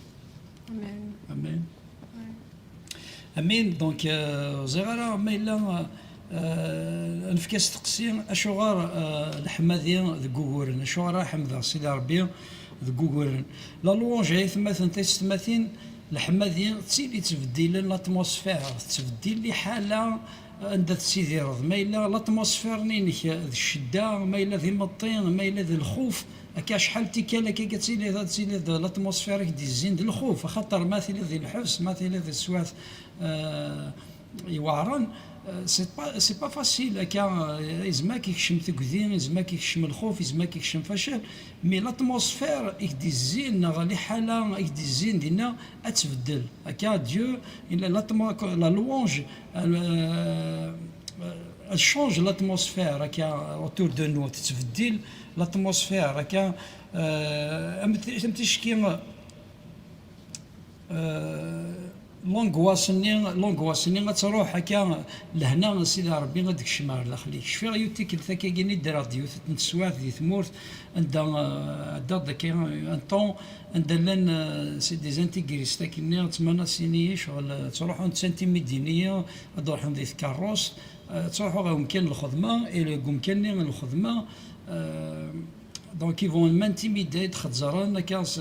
امين امين امين دونك زغاره ما الا نفكاس تقسيم اشغار الحمادي ذكوغورن اشغار حمد سيدي ربي ذكوغورن لا لونج هي مثلا تستمثين الحمادي تسيلي تبديل الاتموسفير تبديل لي حاله عند سيدي رض ما الا الاتموسفير نينك الشده ما الا ذي الطين ما الا ذي الخوف هكا شحال تيكالا كي كتسيلي الاتموسفير دي الزين ديال الخوف خاطر مثلا ذي الحبس مثلا ذي السواث يوعرن سي با فاسيل هكا يزماك يكشم تكذين يزماك يكشم الخوف يزماك يكشم فشل مي لاتموسفير يكدي الزين غالي حاله يكدي الزين دينا اتبدل هكا ديو لا لونج الشونج لاتموسفير هكا اوتور دو نو تتبدل لاتموسفير هكا امتشكي لونغواسني غتروح هكا لهنا سيدي ربي غاديك الشمار داخليك شفي غيوتيك الثكاكيني دار ديوت نتسوات دي ثمورت عندها داك ان طون عندها لان سي دي زانتيغريس تاكيني تمانا سيني شغل تروحوا سنتيمي دينيه تروحوا دي كاروس تروحوا غير كان الخدمه الى ممكن الخدمه دونك يفون مانتيميدي تخزران كاس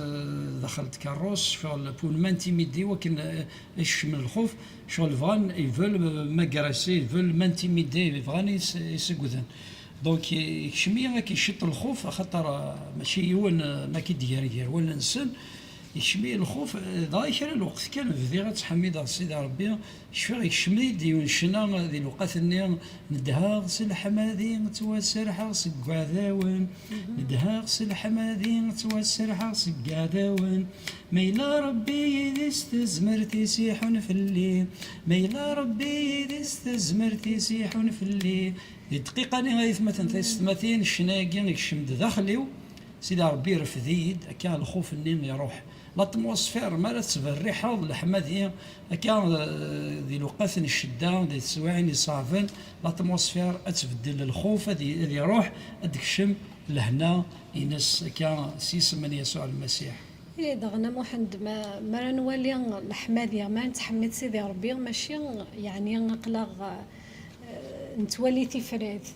دخلت كاروس شغل بون مانتيميدي ولكن ايش من الخوف شغل فغان يفول ماكراسي يفول مانتيميدي فغان يسقدن دونك يكشمي كيشط الخوف خاطر ماشي هو ما كيدير ولا نسن يشمي الخوف ضايع الوقت كان في غتحميد سيدي ربي شفي يشمي ديون شنا ذي الوقت-ني ندها سي الحمادي توسرح سكعذاون ندها سي الحمادي توسرح سكعذاون ميلا ربي يدي استزمرتي سيحون في الليل ميلا ربي يدي استزمرتي سيحون في الليل دقيقة غايث مثلا ثلاث شناقي يشمد داخليو سيدي ربي رفذيد كان الخوف النين يروح لاتموسفير ما تبريحه الحماديه كان ذي الوقت الشده ذي السواعين صافن لاتموسفير تبدل الخوف هذه يروح الشم لهنا ينس كان سيس من يسوع المسيح دغنا محمد ما نولي الحماديه ما نتحمد سيدي ربي ماشي يعني نقلق نتولي تفرات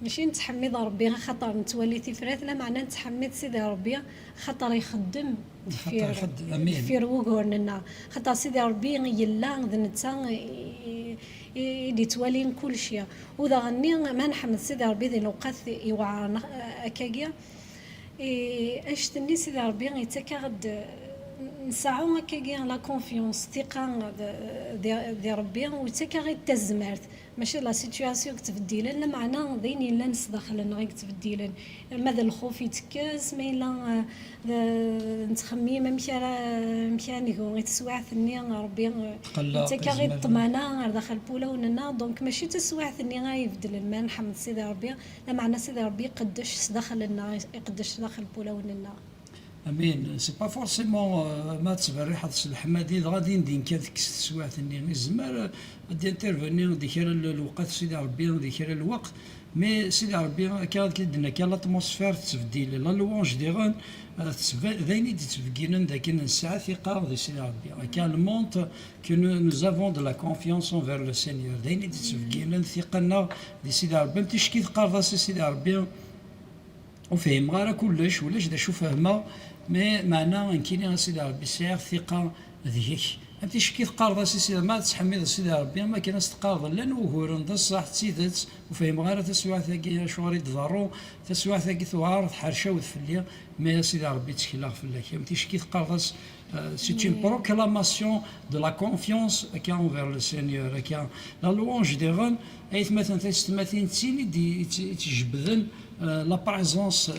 ماشي نتحمد ربي خاطر نتولي تفرات لا معنى نتحمد سيدي ربي خاطر يخدم في وقورنا خاطر سيدي ربي يلا ذنتا اللي توالين كل شيء وذا غني ما نحمد سيدي ربي ذي الوقت يوعرنا كاكيا اش تني سيدي ربي يتكا غد نساعو هكاكيا لا كونفيونس ثقه دي ربي ويتكا غير تزمرت ماشي لا سيتوياسيون كتبديلا لا معنى ذيني لا نس داخلنا غير كتبديلا ماذا الخوف يتكاس ما الا نتخمم مكانيكو غير تسواعثني ربي تكا غير الطمانه داخل بولا وننا دونك ماشي تسواعثني غيبدل ما نحمد سيدي ربي لا معنى سيدي ربي يقدش داخلنا يقدش داخل بولا وننا امين سي با فورسيمون ما تبريح الحمادي غادي ندين كذاك السواعث ني الزمار غادي انترفيني ديك الوقت سيدي ربي ديك الوقت مي سيدي ربي كان كيدنا كان لاتموسفير تبديل لا لوونج ديغان ذيني تفكينا داك الساعه ثقه دي سيدي ربي كان المونت كو نوز افون دو لا كونفيونس انفير لو سينيور ذيني تفكينا ثقنا دي سيدي ربي تشكي تقارض سيدي ربي وفهم غير كلش ولاش دا شو فهمه مي معناه كاين سيدي ربي سير ثقه ذيك أنت شكي تقارض سيدي ما تحميد سيدي ربي ما كان تقارض لا نوهورن دا الصح تسيدت وفهم غير تسوى ثاقي شوري تضرو تسوى ثاقي ثوار تحرشاو فليا ما سيدي ربي تشكيلا فلاك أنت شكي تقارض c'est une proclamation de la confiance envers le Seigneur. La louange des reins, et مثلا تستمثين تسيني دي تجبذن لا باريزونس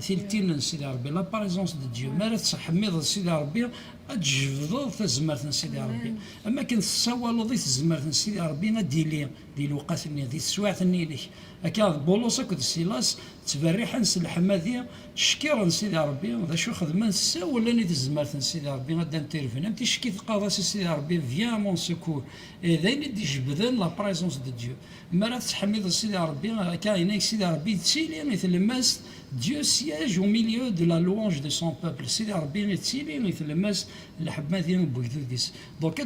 ثيلتين سيدي ربي لا باريزونس دو ديو ما تحميض سيدي ربي تجبذ تزمرت سيدي ربي اما كنت تساوى ضيت زمرت سيدي ربي ديلي دي الوقات دي السواعث نيلك هكا بولوس كنت سيلاس تبريحا الحماديه شكيرا سيدي ربي ذا شو خدمان ساوى لاني تزمرت سيدي ربي غادا نتيرفين امتي شكي تقاضى سيدي ربي فيان مون سكور ذاين دي جبذن لا باريزونس دو ديو ما لا تحميض سيدي ربي كاين سيدي ربي تسيلي مثل الماس Dieu siège au milieu de la louange de son peuple. C'est l'arbitre Tsili, le mes, le Habmadien Boudis. Donc,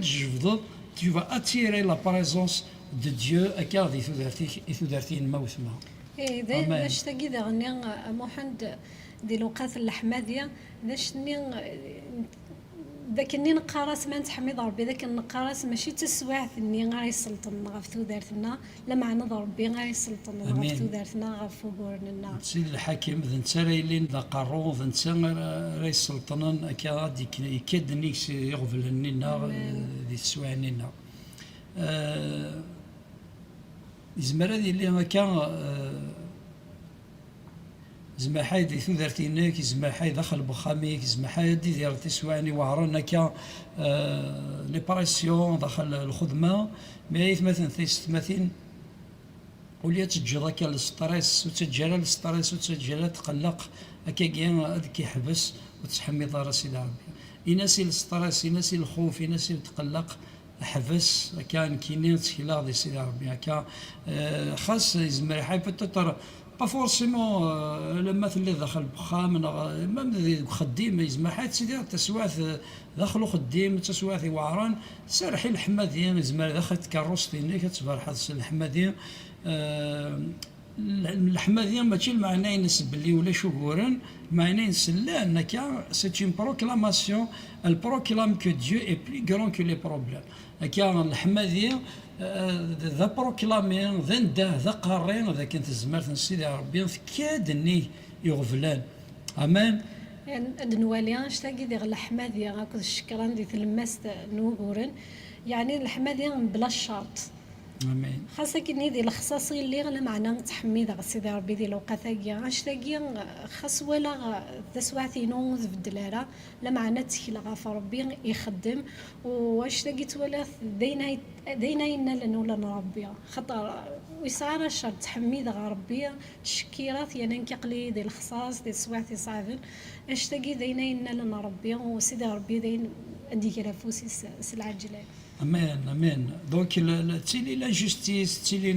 tu vas attirer la présence de Dieu à car il faut dire une mauvaise. إيه ذا نشتاقي ذا غني محمد دي لوقات الحمادية ذا شني ذاك النين قراس ما نتحميض ربي ذاك النقراس ماشي تسواعث الني غير يسلطن غف ثودارتنا لا معنى ربي غير يسلطن غف ثودارتنا غف فوقورنا سيد الحاكم ذا نتسريلين ذا قارو ذا نتسر رئيس سلطنن اكا ديك يكاد نيكس يغفل لنا ذي السواعنينا يزمر هذه اللي هكا زما حايد ثودارتينك زما حايد دخل بخاميك زما حايد ديال تسواني وعرنا كا لي باريسيون داخل الخدمه مي مثلا ثيستماثين وليا تجي هكا الستريس وتجرى الستريس وتجرى تقلق هكا كاين هذاك يحبس وتحمي دار سيدي ربي يناسي الستريس يناسي الخوف يناسي التقلق حبس كان كاينين تشكيلا دي سيدي ربي هكا خاص يزمر حي بوتيتر با فورسيمون لما اللي دخل بخام ما خديم يزمر حي سيدي تسواث دخلوا خديم تسواث وعران سارحي الحماديين يزمر دخل تكروس ديني كتبرح الحماديين الحماديين ماشي المعنى ينسب لي ولا شهورا المعنى ينسلا انك سيت اون بروكلاماسيون البروكلام كو ديو اي بلي غران كو لي بروبليم كان الحماديه ذا بروكلامين ذا نداه ذا قارين ذا كانت الزمارة سيدي ربي كادني يغفلان امان يعني دنواليان اشتاقي ديال الحماديه هاكا الشكران ديال الماس نوغورن يعني الحماديه بلا شرط امين خاصك كني ديال الخصاصي اللي غلا معنى تحميد سيدي ربي ديال وقتاكيا اشتاقي خاص ولا تسوعتينو في الدلاره لا معنى تشكيل غاف ربي يخدم واشتاقي تولى دينا لنا ولا نربي خاطر ويصار الشر تحميد ربي تشكيرات يعني كيقلي ديال الخصاص ديال سوعتي صعبن اشتاقي دينا لنا ربي وسيدي ربي دين عندي كلا فوسي العجله امان امان دونك تيلي لا جوستيس تيلي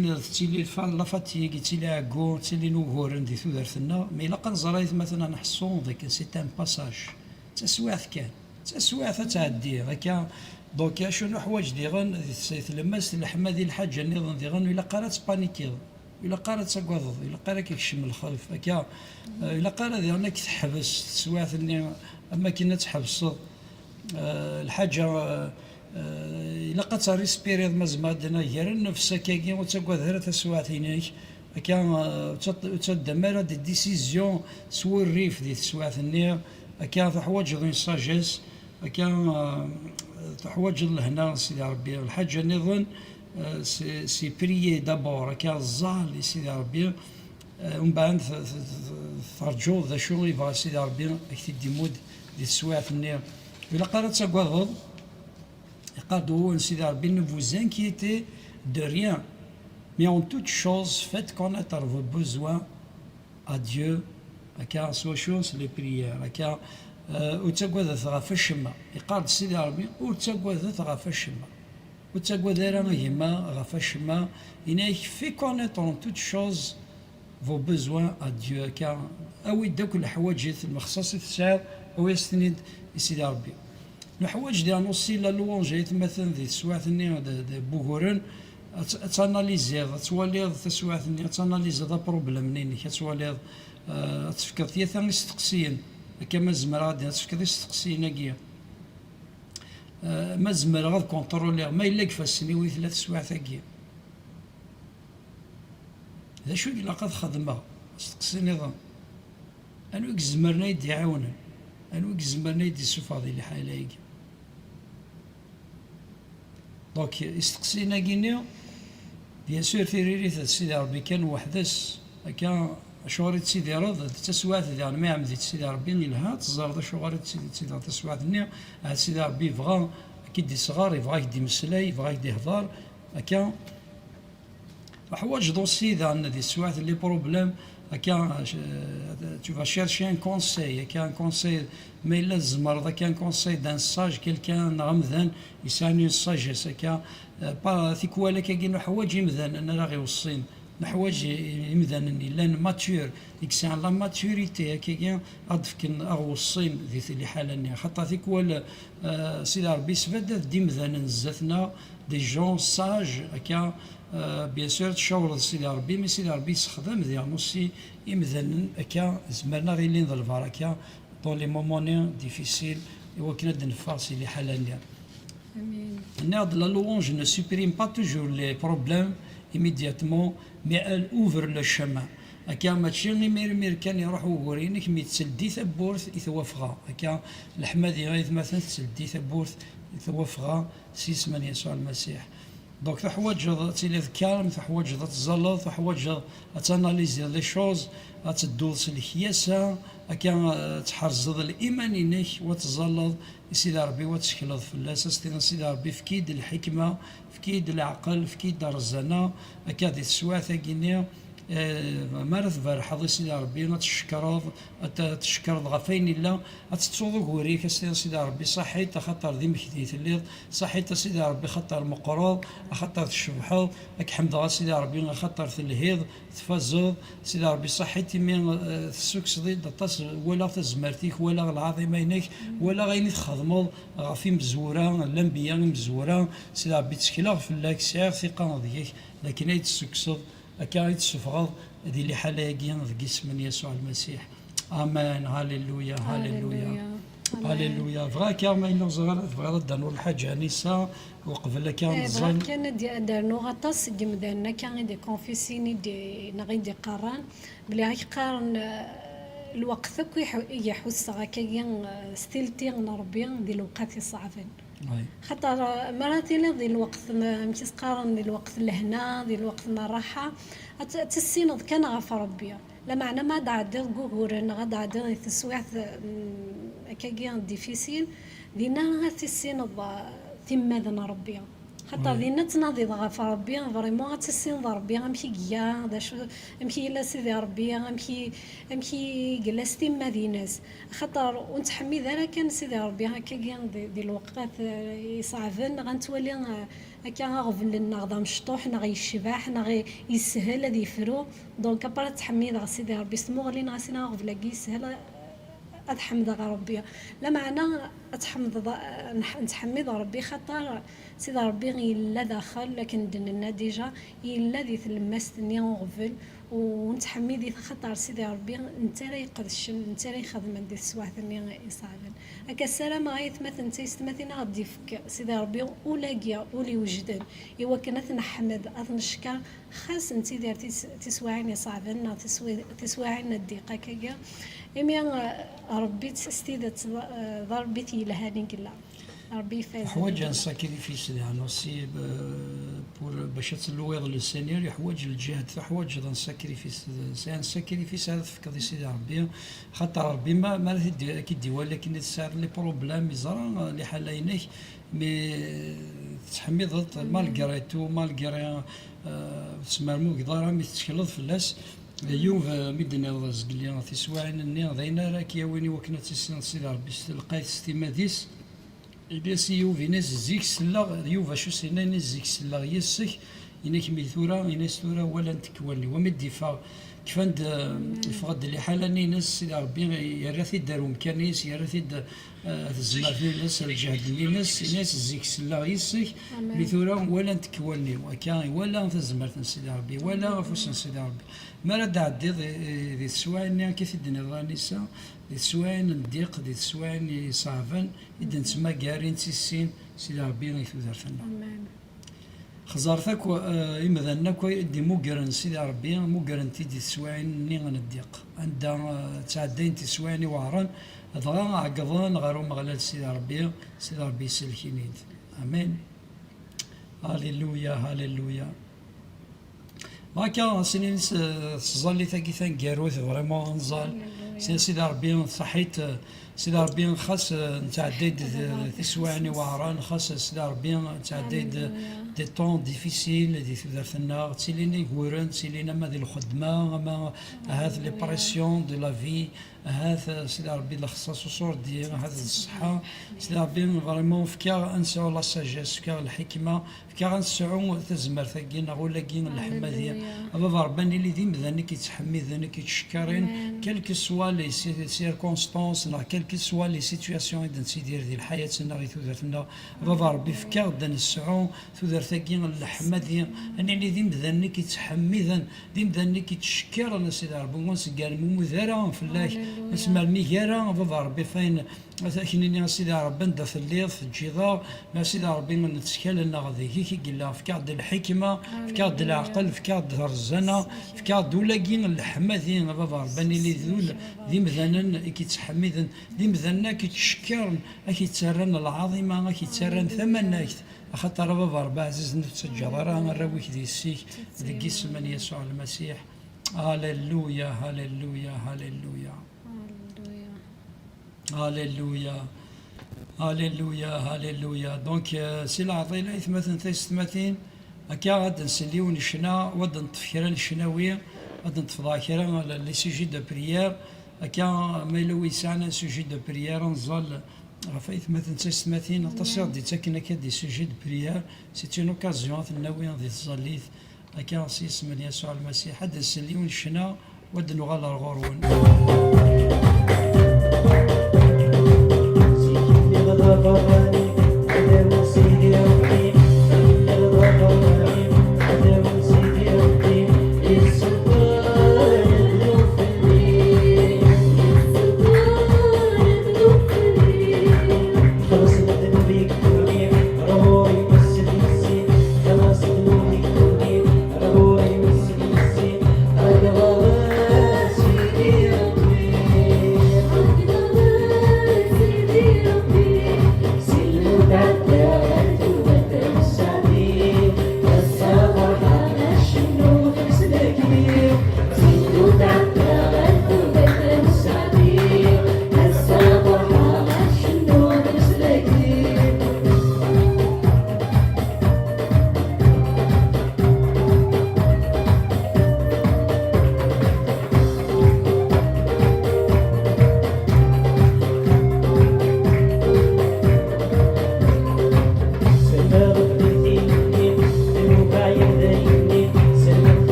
لا فاتيغ تيلي عكو تيلي نوغورن دي ثودارتنا مي الا قنزرايت مثلا نحسون ذاك سي ان باساج تسواث كان تسواث تعدي هكا دونك شنو حوايج ديغن سيت لماس الحمادي الحاجه نظن ديغن الا قرات بانيكي الا قرات تقوض الا قرا كيكشم الخلف هكا الا قرا ديالنا كتحبس تسواث اما كنا تحبس الحاجه إلا قد ريسبيري مزماد غير نفسك كي وتقعد غير تسواثينيك كان تدمر دي ديسيزيون سوى الريف دي تسواثني كان تحوج ذو ساجيس كان تحوج لهنا سيدي ربي الحاجه نظن سي بريي دابور كان الزال سيدي ربي ومن بعد ترجو ذا شو يبغى سيدي ربي كي ديمود دي تسواثني إلا قرات تقعد ne vous inquiétez de rien, mais en toute chose, faites connaître vos besoins à Dieu, car soit chose les prières, car وتقعد ثغاف الشماء يقال سيدي ربي وتقعد ثغاف الشماء وتقعد راهما غاف الشماء إنك في connaître en toute chose vos besoins à Dieu, car أوي داك الحوايج المخصصة تسعر ويستند سيدي ربي الحوايج ديال نوصي لا لونجي مثلا ذي تسواثني بوغورن تاناليزي توالي تسواثني تاناليزي ذا بروبليم منين كتوالي تفكر ثلاثه مستقسين كما زمرا ديال تفكر مستقسين كيا ما زمر غاد كونترولي ما إلا كفاسني وي 3 سوايع ثاقيا ذا شو إلا قد خدمة استقصي نظام أنو زمرنا يدي عاونا أنو زمرنا يدي سفاضي اللي حالايك دونك استقصينا كينيا بيان سور تيريريت سيدي ربي كان وحدس كان شغوريت سيدي رض تسوات يعني ما يعمل سيدي ربي يلها تزرد شغوريت سيدي تسوات نيا سيدي ربي يبغى اكيد دي صغار يبغى يدي مسلاي يبغى يدي هضار هكا حوايج دوسي عندنا دي سوات لي بروبليم هكا tu vas chercher un conseil هكا un conseil ما إلا الزمر كان كونساي دان ساج كان غمذان يساني الساجس هكا با ثيكوالا كاين حوايج يمذان انا راه غيوصين حوايج يمذان لان ماتور ديك الساعه لا ماتوريتي هكا اضفكن اغوصين ذي اللي حاله خاطر ثيكوال سيدي ربي سبد دي مذان نزاتنا دي جون ساج هكا بيان سور تشاور سيدي ربي مي سيدي ربي يستخدم ديالنوسي يمذان هكا زمرنا غير لين ظلفار هكا dans les moments difficiles et qui nous force les halaliens. La louange ne supprime pas toujours les problèmes immédiatement, mais elle ouvre le chemin. هكا ماشي مير كان يروحوا ورينك مي تسدي ثبورث يتوفغا هكا الحمادي غير مثلا تسدي ثبورث يتوفغا سيس من يسوع المسيح. دونك تحواج تيلي كالم تحواج تزلط تحواج تاناليزي لي شوز تدوز الكياسه هكا تحرزض الايمان انك وتزلط سيدي ربي وتشكلض في الاساس سيدي ربي في كيد الحكمه في كيد العقل في كيد الرزانه هكا دي السواثه كينيا مارث فرحض سيدي ربي تشكرض غفين الله تتصوض وريك سيدي ربي صحيت خاطر ذي مكديت الليل صحيت سيدي ربي خاطر مقروض خاطر تشبحض لك حمد سيدي ربي خاطر تلهيض تفزض سيدي ربي صحيت من السكس ضد ولا تزمرتيك ولا العظيمينك ولا غير تخدمض غفي مزوره الانبياء مزوره سيدي ربي تشكيلا في الله سير ثقه ديك لكن هي تسكسض هكا يتسفغض هذه اللي حلاقيا في اسم يسوع المسيح امان هاليلويا هاليلويا هاليلويا فغا كاما إلا زغر فغا دانو الحاج انيسه وقبل كان زغر كان دارنو غطاس ديمدانا كان دي كونفيسيني دي نغي دي قران بلي غي قارن الوقت يحس هكايا ستيلتي ربي دي الوقت صعبين خاطر مرات ذي الوقت مشي قارن ذي الوقت لهنا ذي الوقت الراحه تسينض كان غف ربي لا معنى ما دعدي غورنا غدا عدي تسويع كاكيا ديفيسيل دينا غتسينض ثم ذن ربي خاطر دينا تناضي غف ربي فريمون غتسينض ربي غمشي كيا دا شو امشي لا سيدي ربي امشي جلستي ما ديناس خاطر ونتحمي ذا كان سيدي ربي هكاكيا دي الوقت يصعبن غنتولي هكا غفل لنا غدا مشطوح نا غيشباح نا يسهل هذا يفرو دونك ابرا تحمي ذا سيدي ربي سمو غلينا غسينا غفل يسهل أتحمد ربي لا معنى أتحمد نتحمد ربي خاطر سيدي ربي إلا داخل لكن دننا ديجا إلا ذي تلمستني وغفل ونتحمدي خاطر سيدي ربي انت راه يقدشن انت راه يخدم عندي السواح ثاني يصعبن هكا السلام غايت مثلا تيستمثينا غادي فك سيدي ربي ولاقيا ولي وجدان ايوا كنا نحمد نشكر خاص انت دارتي تسواعين صعبن تسواعين الدقه كاكا امي ربي تستيدت ضربتي لهاني كلا ربي يفاز حوايج ان ساكريفيس يعني سي بور باش تلويض للسينيور يحواج الجهد حوايج ان ساكريفيس سي ان ساكريفيس هذا فكر سيدي ربي خاطر ربي ما كيدي ولكن تسار لي بروبليم يزرا اللي حلاينك مي تحميض مالغريتو مالغري تسمرمو قدرها مي تشكلض في الناس اليوم مدنا رزقليا في سواعين النيا ضينا راك يا ويني وكنا تسين سيدي ربي لقيت ستيماديس إليس يوفي ناس زيك سلا يوفا شو سينا ناس زيك سلا يسك إنك ميثورا إناس ثورا ولا نتكوالي ومدي فا كفاند الفقد اللي حالني ناس سيدي ربي يرثي دارو مكانيس يرثي الزمار في ناس الجهد اللي ناس زيك سلا يسك ميثورا ولا نتكوالي وكان ولا تزمر سيدي ربي ولا فوس سيدي ربي ما رد عدي ذي السواعين كيف الدنيا ضانيسا ذي السواعين الضيق ذي السواعين صعبان إذا نسمى قارين تسين سيدي ربي يثودرتنا آمين. خزارتك إمذنك دي مقرن سيدي ربي مقرن تيدي تسوعين ني غنديق عندها تعدين تسوعني وعران ضغا عقضان غارو مغلال سيدي ربي يسلكينيد امين. هاليلويا هاليلويا. ما كان سنين تظلي ثقيثا كاروث فريمون نزال سيدي ربي صحيت سيدي ربي خاص نتعديد تسوعني وعران خاص سيدي ربي نتعديد دي طون ديفيسيل دي ثلاثنا تسيلينا يقورن تسيلينا ما دي الخدمه ما هذا لي بريسيون دو لا في هذا سيدي ربي الخصاص وصور دي هذا الصحه سيدي ربي فريمون فكا انساو لا ساجيس فكا الحكمه فكا نسعو تزمر ثقينا ولا كين الحماديه بابا رباني اللي ديم ذاني كيتحمي ذاني كيتشكرين كلك سوا لي سيركونستانس لا كلك سوا لي سيتوياسيون اللي تيدير ديال حياتنا غير ثودرتنا بابا ربي فكا دان السعو ثودر ثقين الحماديه اني اللي ديم ذاني كيتحمي ذان ديم ذاني كيتشكر انا سيدي ربي ونسقال ممذره في الله اسمع الميكارة بابا ربي فين كنيني سيدي ربي ندى في الليل في الجدار ما سيدي ربي من نتكلم غادي كي قلنا في كاد الحكمة في كاد العقل في كاد الرزانة في كاد ولاكين الحماثين بابا ربي اللي ذول ذي مثلا كيتحمي ذي مثلا كيتشكرن كيتسرن العظيمة كيتسرن ثمنك خاطر بابا ربي عزيز نتسجل راه نراويك دي السيك ذي اسم يسوع المسيح. هاليلويا هاليلويا هاليلويا هاليلويا هاليلويا هاليلويا. دونك سي العطيله مثلا تيستماتين هكا غاد نسليون الشنا ود نطفكرا الشناويه غاد نتفضاكرا لي سوجي دو بريير هكا ميلو يسعنا سوجي دو بريير نزال رفايت مثلا تيستماتين تصير دي تاكنا دي سوجي دو بريير سي اون اوكازيون الناويه دي تصليت هكا سي اسم يسوع المسيح حد نسليون الشنا ود نغال الغرون.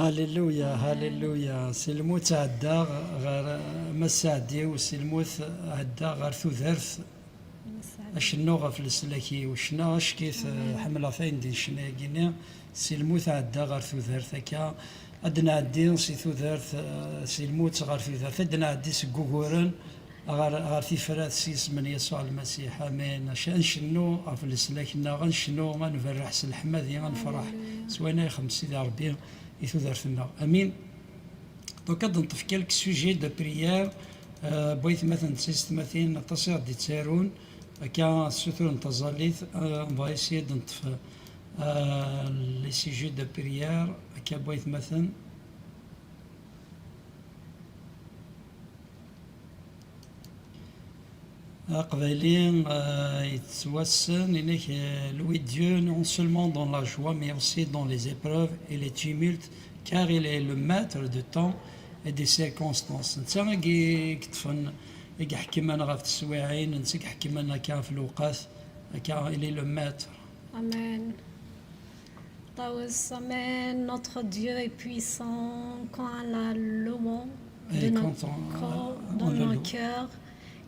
هاليلويا هاليلويا. سي الموت عدا غير ما سعدي، وسي الموت عدا غير ثوثرث اشنو غف السلاكي وشنا اشكيت حمله فين دي شنا كينا. سي الموت عدا غير ثوثرث هكا ادنا عدي سي ثوثرث سي الموت غير ثوثرث ادنا عدي سكوكورن غير تيفرات سيس من يسوع المسيح. امين. نشنو غف السلاكنا غنشنو غنفرح الحمادي غنفرح سوينا خمس سيدي ربي يثوثرثنا. امين. دونك نطف كالك سوجي دو بريير بغيت مثلا تستمثين تصير دي تسارون كان سوتور نتظليت نبغي اسيي نطف لي سوجي دو بريير كا بغيت مثلا قبالين يتوسن إنك louer Dieu non seulement dans la joie mais aussi dans les épreuves et les tumultes car il est le maître du temps et des circonstances. نتا كتفن يحكي منا غا في السواعين نسيك يحكي منا كان في الوقات car il est le maître. Amen. Taos, Amen. Notre Dieu est puissant quand la louons de notre corps, dans nos cœurs.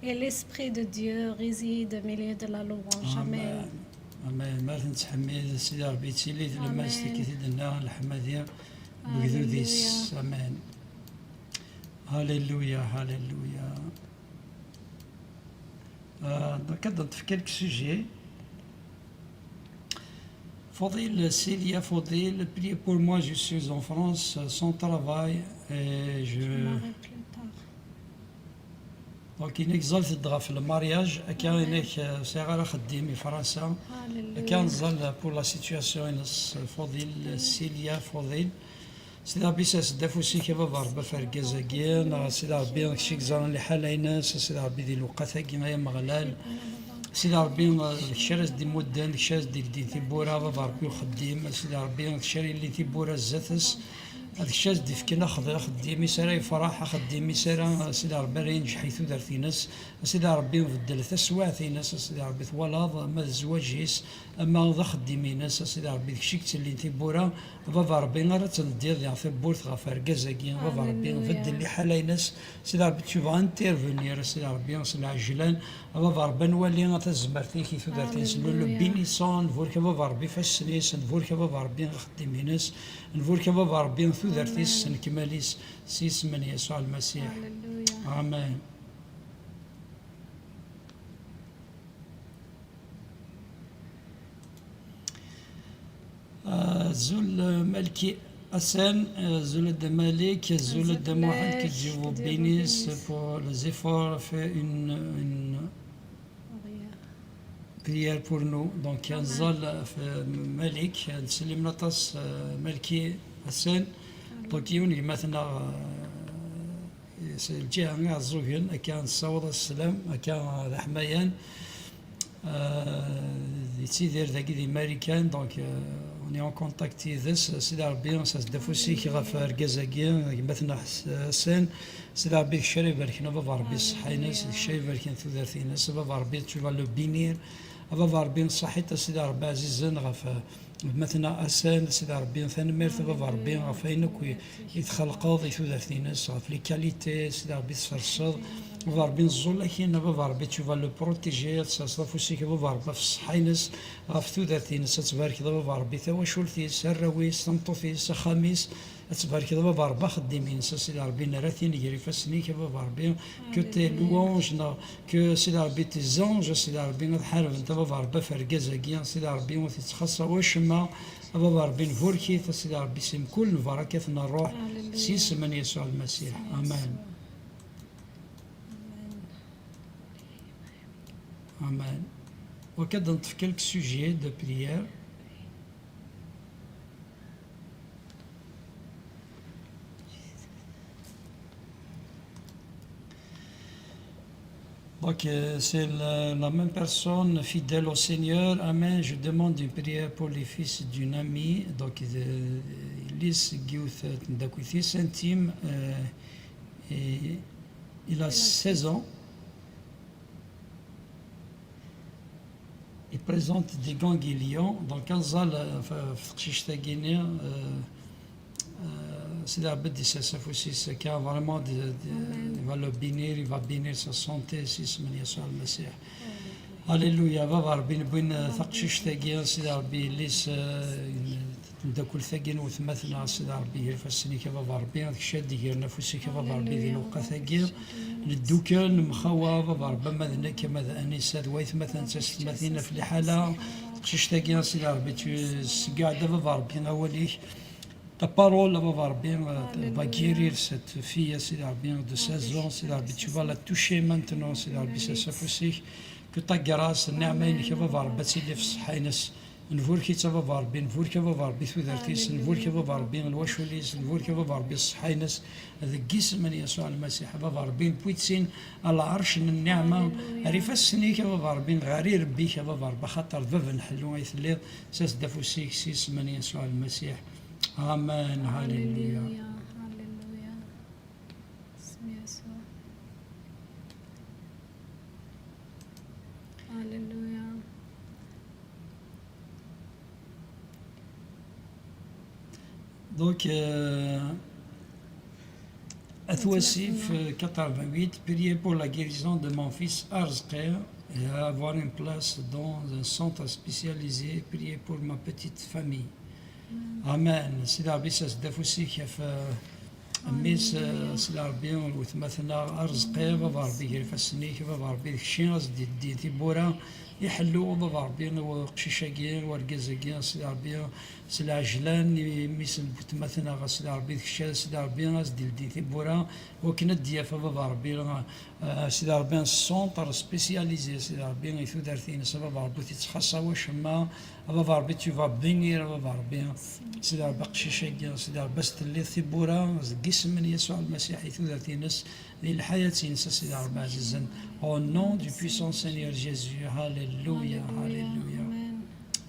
Et l'Esprit de Dieu réside au milieu de la louange. Amen. Amen. ما تنتحمل سيدي ربي تيلي لما استكيت لنا الحمادية بجذوديس. Amen. هاليلويا هاليلويا. كنظن في كالك سوجي. Faudil, Célia Faudil, priez pour moi, je suis en France, sans travail, et je... دونك إنك زلت تدغى في المارياج كان إنك صغيرة خديم في فرنسا كان زل بور لا سيتياسيون إنس فضيل سيليا فضيل سيدي ربي سدافو سيكي بابا ربا فرقازاكين سيدي ربي نكشيك زران اللي حالايناس سيدي ربي دي الوقت هاكي مايا مغلال سيدي ربي الكشارس دي مودان الكشارس دي دين تيبورا بابا ربي وخديم سيدي ربي الكشاري اللي تيبورا الزاتس هذاك الشاز دي فكنا خديمي سارا يفرح خديمي سارا سيدي ربي ينجح حيث دارتي ناس سيدي ربي نبدل تسواعتي ناس سيدي ربي ثوالاد ما الزواجيس اما ذا خديمي ناس سيدي ربي داكشي اللي تيبورا بابا ربي غير تندير يعني في بورت غفار كازاكي بابا ربي نبدل اللي حالاي ناس سيدي ربي تشوف انترفينير سيدي ربي نصل عجلان بابا ربي نولي تزمرتي كيف دارتي نسلو لو بينيسون نفورك بابا ربي فاش سنيس نفورك بابا ربي خديمي ناس نفورك بابا ربي ثوثرتيس نكماليس سيس من يسوع المسيح. آمين. زول ملكي حسن زول مالك زول محمد qui Dieu vous bénisse pour les efforts fait une prière pour nous. Donc زول ملك نسلم نطس ملكي حسن دونك يوني مثلا الجهة نتاع الزوجين كان صوت السلام كان حمايان يتيدير ذاك دي ماريكان دونك اوني اون كونتاكت ذس سيدي ربي ساس دافوسي كي غاف ركازاكي مثلا حسن سيدي ربي الشري باركنا بابا ربي صحي ناس الشري باركنا ثلاثي ناس بابا ربي تشوف لو بينير بابا ربي صحيت سيدي ربي عزيزا غاف مثلا اسان سيدي ربي ثاني ميرت بابا ربي غافينك يتخلقوا ثلاثي ناس غاف لي كاليتي سيدي ربي تفرصد بابا ربي نزول لكن بابا ربي تشوف لو بروتيجي تصرفوا سيك بابا ربي في الصحينس غاف ثلاثين تبارك بابا ربي تواشلتي سراويس تمطوفيس خميس تبارك بابا ربي خديمين سيدي ربي نراثين يجري فاسنيك بابا ربي كو تي لوانج كو سيدي ربي تي زونج سيدي ربي نحارب انت بابا ربي فركازاكيا سيدي ربي وتتخصص وشما بابا ربي نفوركي سيدي ربي سيم كل بركاتنا الروح سيس من يسوع المسيح. امان. Amen. Ok, dans quelques sujets de prière. Donc, c'est la même personne fidèle au Seigneur. Amen. Je demande une prière pour les fils d'une amie. Donc, Lys Guth Ndakuthis, intime. Et il a 16 ans. Il présente des ganglions. Donc, quand il y a Sidi Rabbi sa aussi c'est qu'il vraiment il va le bénir, il va bénir sa santé si من يسوع المسيح. هللويا بابا ربي نبغي ثقشيش ثاقيا سيدي ربي ليس نداكل ثاقيا وثمثنا سيدي ربي يرفسني كبابا ربي هذاك الشيء ديال نفسي كبابا ربي ذي لوقا ثاقيا ندوكا نمخوا بابا ربي ماذا كما انسه ذويث مثلا تستمثينا في الحاله تقشيش ثاقيا سيدي ربي قاعده بابا ربي اوليك Ta parole va bien, va guérir cette fille, c'est bien de 16 ans, c'est tu vas la toucher maintenant, c'est ça aussi que ta grâce, نعمة qui va voir بتسيلي في الصحينس نفور كي تفا ربي نفور كي فا ربي ثوثرتيس نفور كي فا ربي الوشوليس نفور كي فا ربي الصحينس هذا جسم من يسوع المسيح فا ربي بويتسين على عرش النعمة ريفسني كي فا ربي غاري ربي كي فا ربي خاطر ذف نحلو يثليض ساس دافوسيك سيس من يسوع المسيح. آمين. هاليلويا. هاليلويا. اسم يسوع. هاليلويا. Donc, Athouassif 88, priez pour la guérison de mon fils Arzker et avoir une place dans un centre spécialisé. Priez pour ma petite famille. Amen. سيدي ربي دافوسي كيف ميس سيدي ربي وثمثنا أرزقي بابا ربي كيف السني كيف بابا ربي ذاك الشيء غزدي دي تيبورا يحلو بابا ربي وقشيشاكين ورقازاكين سيدي ربي سيدي عجلان ميس وثمثنا سيدي ربي ذاك الشيء سيدي ربي غزدي دي تيبورا وكنا ديافا بابا ربي سيدي ربي السونتر سبيسياليزي سيدي ربي يثو دارتين بابا ربي تتخصص واش ما بابا ربي tu vas bénir بابا ربي سيدي ربي قشيشاكين سيدي ربي ستلي ثيبورا قسم من يسوع المسيح يثو دارتينس للحياة ينسى سيدي ربي عزيزا au nom du puissant Seigneur Jésus. Alléluia. Alléluia.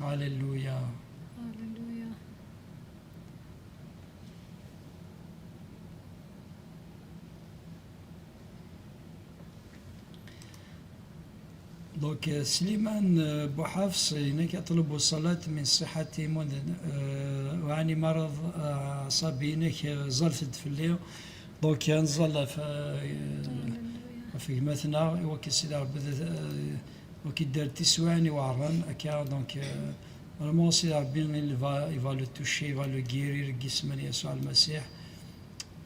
Alléluia. Donc سليمان بوحفص هناك يطلب الصلاة من صحتي وعني مرض عصبي هناك زلفت في الليل دونك نزل في مثنا وكي سيدي ربي وكي دار تسواني وعران هكا دونك فريمون سيدي ربي il va le toucher, il va le guérir جسم يسوع المسيح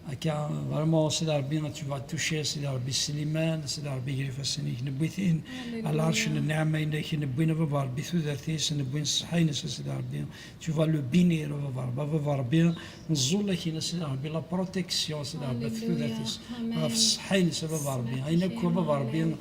هكا فريمون سيدي ربي tu vas toucher سيدي ربي سليمان سيدي ربي يغرف السنيك نبويثين على عرش النعمة إنك نبوينا بابا ربي ثوثرتيس نبوين الصحينس سيدي ربي tu vas le bénir بابا ربي نزول لك سيدي ربي لا بروتيكسيون سيدي ربي ثوثرتيس في الصحينس بابا ربي أينك بابا ربي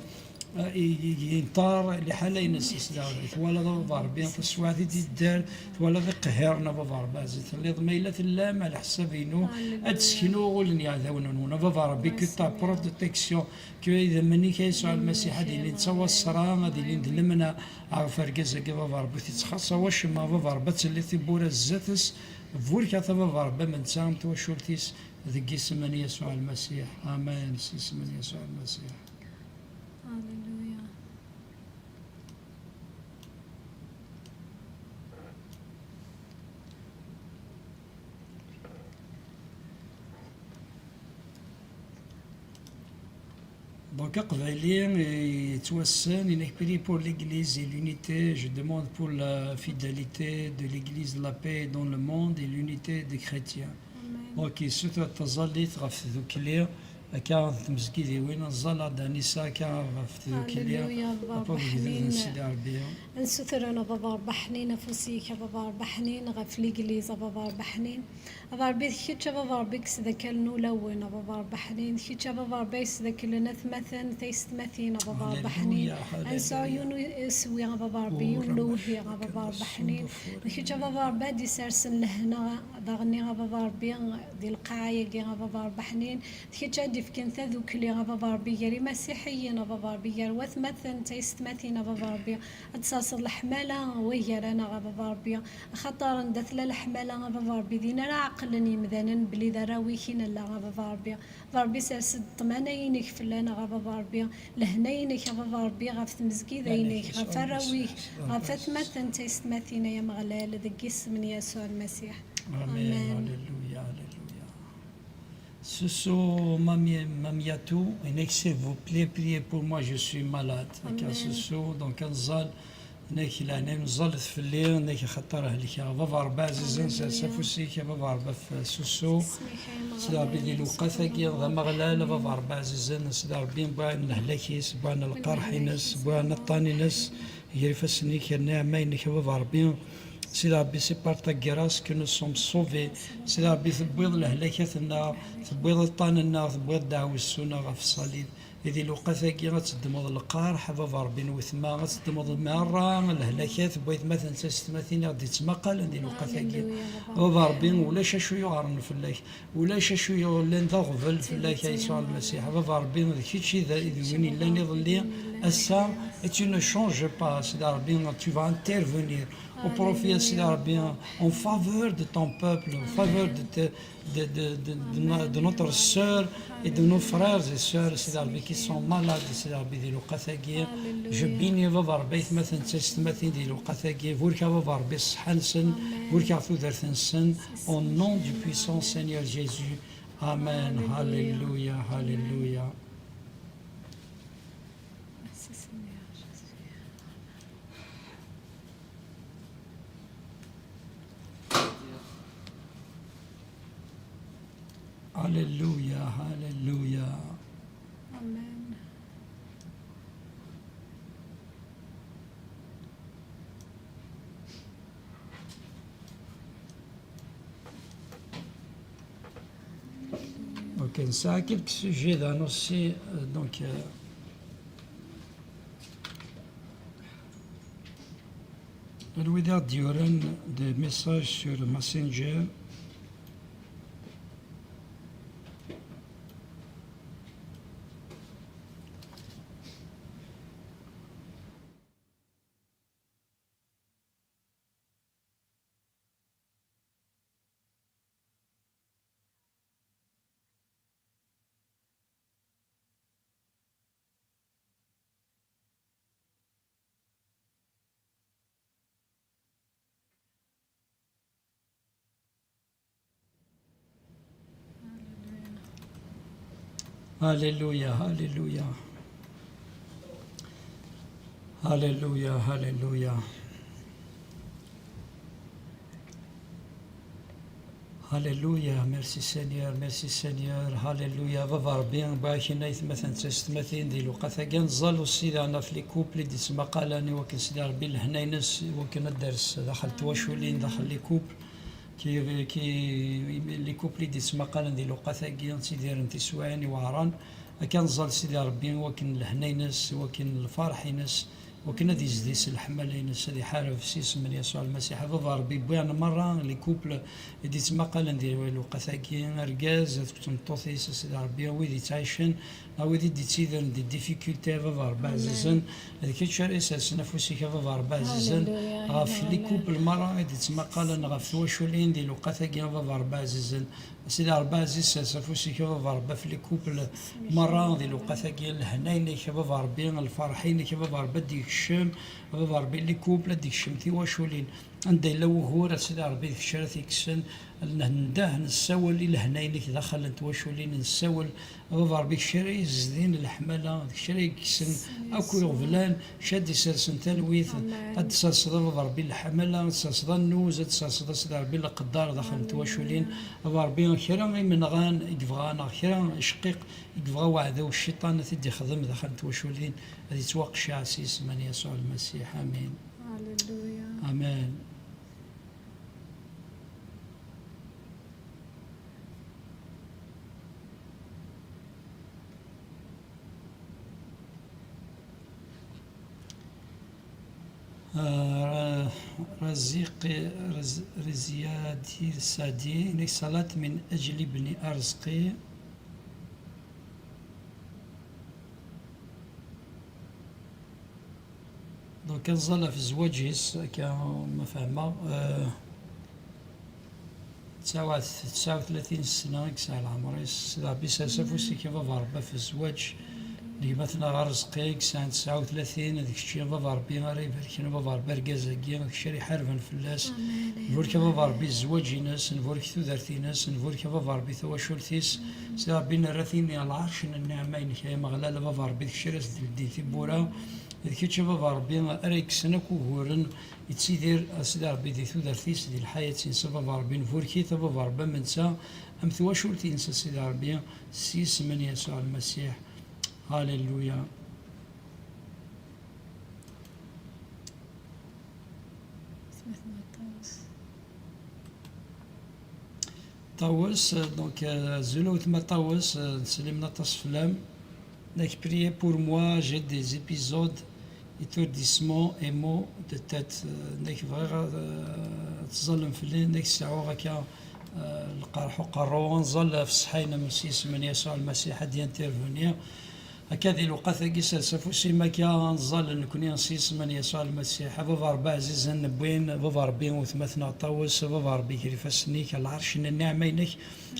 ينطار لحالة ينسى سيدي ربي ثوالا بابا ربي تسواتي الدار ثوالا قهرنا بابا ربي زيت اللي ضميلة اللام على حساب ينو أتسكنو ولن يعذوننا بابا ربي كتا بروتيكسيون كي إذا مني كيسوع المسيح هذه اللي نتسوى الصراع هذه اللي ندلمنا عرف رقازة بابا ربي تتخصص واش ما بابا ربي تسلي ثبورة الزاتس فوركا بابا ربي من تسام توشورتيس ذي اسم يسوع المسيح. آمين. اسم يسوع المسيح. هاليلويا. Donc, pour l'Église et l'unité, je demande pour la fidélité de l'Église, la paix dans le monde et l'unité des chrétiens. Donc, il se تظل تغفذ كلير كان تمسكي وين الظلة دانيسا كان غفذ كلير بابا نسثرنا بابا بحنين فوسيك بابا بحنين غفلي جليزة بابا بحنين بابا بيت خيتشا بابا بيكس ذا كلنو لون بابا بحنين خيتشا بابا بيس ذا كلنا ثمثن تيست مثينا بابا بحنين انسا يونو يسوي بابا بيونو هي بابا بحنين خيتشا بابا بادي سارسن لهنا ضغني بابا بين دي القاية بابا بحنين خيتشا دي فكن ذو كلي بابا بيجري مسيحيين بابا بيجر وثمثن تيست مثينا بابا بي أتصاص الحمالة وهي رانا بابا بي خطر ندثل الحمالة بابا بي دينا عقلني مذانا بلي ذراويكين لا بابا بي بابا سرسد طمانينك فلانا بابا بي لهنينك بابا بي غف مزكيدينك غف راويك غف ثمثن تيست مثينا يا مغلال ذك اسم يسوع المسيح. آمين. هللويا. هللويا. Suso Mamiatou, s'il vous plaît, priez pour moi, je suis malade. Amen. Suso, donc Anzal, ناكي لعنان زلت في الليل ناكي خطر هلك بابا ربع زيزان سافوسيك بابا ربع في سوسو سيدي ربي دي لوقاثاكي ضا مغلال بابا ربع زيزان سيدي ربي بوان نهلاكيس بوان القرحينس بوان الطانينس يرفسني كنعمينك بابا ربي سيدي ربي سي بارتا كراس كو نو سوم سوفي سيدي ربي تبويض لهلاكاتنا تبويض الطاننا تبويض دعوة السنة غف الصليب إذا لوقاثاكي غتدمض القارح بابا ربي نوثما غتدمض مرة الهلاكات بغيت مثلا تستماثين غادي تمقال عندي لوقاثاكي بابا ربي ولاش شويه غارن فلاك ولاش شويه لان ضغفل فلاك يسوع المسيح بابا ربي كيتشي ذا وين لان يظلي السا tu ne changes pas سيدي ربي tu vas intervenir au profit سيدي ربي en faveur de ton peuple en faveur de notre sœur et de nos frères et sœurs سيدي ربي qui sont malades سيدي ربي دي لوقاثاكي je bénis بابا ربي مثلا تستماثين دي لوقاثاكي فوركا بابا ربي الصحة نسن فوركا ثودرت نسن au nom du puissant Seigneur Jésus Amen Alléluia Alléluia. Alléluia, Alléluia. Amen. Ok, ça a quelques sujets d'annoncer, donc Louis Duran des messages sur Messenger. Alléluia, Alléluia. Alléluia, Alléluia. Alléluia, merci Seigneur, merci Seigneur, Alléluia, va bien, باكي نايث مثلا تستمثين دي لوقاثا كان ظلوا السيدة أنا في ليكوبلي دي تسمى قالاني وكن سيدي ربي الهنينس وكن الدرس دخلت وشولين دخل ليكوبل كي ليكوبلي دي تسمى قالان دي لوقاثا كان سيدي رنتي سواني وعران كان ظل سيدي ربي وكن الهنينس وكن الفرحينس وكنا دي زديس الحملين سيدي حارب في سيس من يسوع المسيح بابا ربي بوان مرة لي كوبل دي تسمى قال ندير والو قثاكين رجاز تكتم طوثيس سيدي ربي ويدي تعيشن ويدي دي تيدر دي ديفيكولتي بابا ربي عزيزن هذيك الشهر اساس نفوسي بابا ربي عزيزن غاف لي كوبل مرة دي تسمى قال غاف وشولين دي لو قثاكين بابا ربي عزيزن سيدي ربي عزيز سافوسي بابا ربي في لي كوبل مرة دي لو قثاكين الهنين بابا ربي الفرحين بابا ربي ديك الشم بابا ربي اللي كوبلا ديك الشمتي واشولين عندي لو هو سيدي ربي ديك الشراتي كسن نداه نسول الى هناينك دخل انت واشولين نسول بابا ربي الشراي زدين الحمله الشراي كسن اكو غفلان شاد يسرسن تلويث قد سرسد بابا ربي الحمله سرسد النوز سرسد سيدي ربي القدار دخل انت واشولين بابا ربي خيرا من غان يبغانا خيرا شقيق يبغى وعده والشيطان تدي يخدم دخل انت واشولين هذه توقع عسيس من يسوع المسيح امين. هللويا. امين. رزيادي السادي إنك صلاة من أجل ابن أرزقي كان ظل في زواجيس كما فهمه 39 سنة كسال عمري سيدي ربي سافوسي كيف ربي في الزواج اللي مثلا غرزقيك سنة 39 هذيك الشيء بابا ربي غير يبارك لنا بابا ربي ركازاكي هذاك الشيء اللي حاربا فلاس نفورك بابا ربي الزواج ناس نفورك تودرتي ناس نفورك بابا ربي تواشلتيس سي ربي نرثيني على العرش النعمين كي مغلال بابا ربي ديك الشيء دي تبورا هذيك بابا ربي اريك سنك وهورن يتسيدير سيدي ربي دي تودرتيس دي الحياة تنسى بابا ربي نفوركي بابا ربي منسى أم تواشلتي نسى سيدي ربي سيس من يسوع المسيح هاليلويا. طاوس دونك زولو تما طاوس نسلمنا تصفلام ناك prier pour moi j'ai des épisodes étourdissement et maux de tête ناك بغا تظلم في الليل ناك ساعة هكا القرح وقرو ونظل في الصحينة من سيس من يسوع المسيح دي انترفونير هكذا الوقت كيس سفوسي ما كان نظل نكوني نسيس من يسوع المسيح بابا ربي عزيز نبوين بابا ربي وثمثنا طاوس بابا ربي كريفاسنيك العرش النعمينك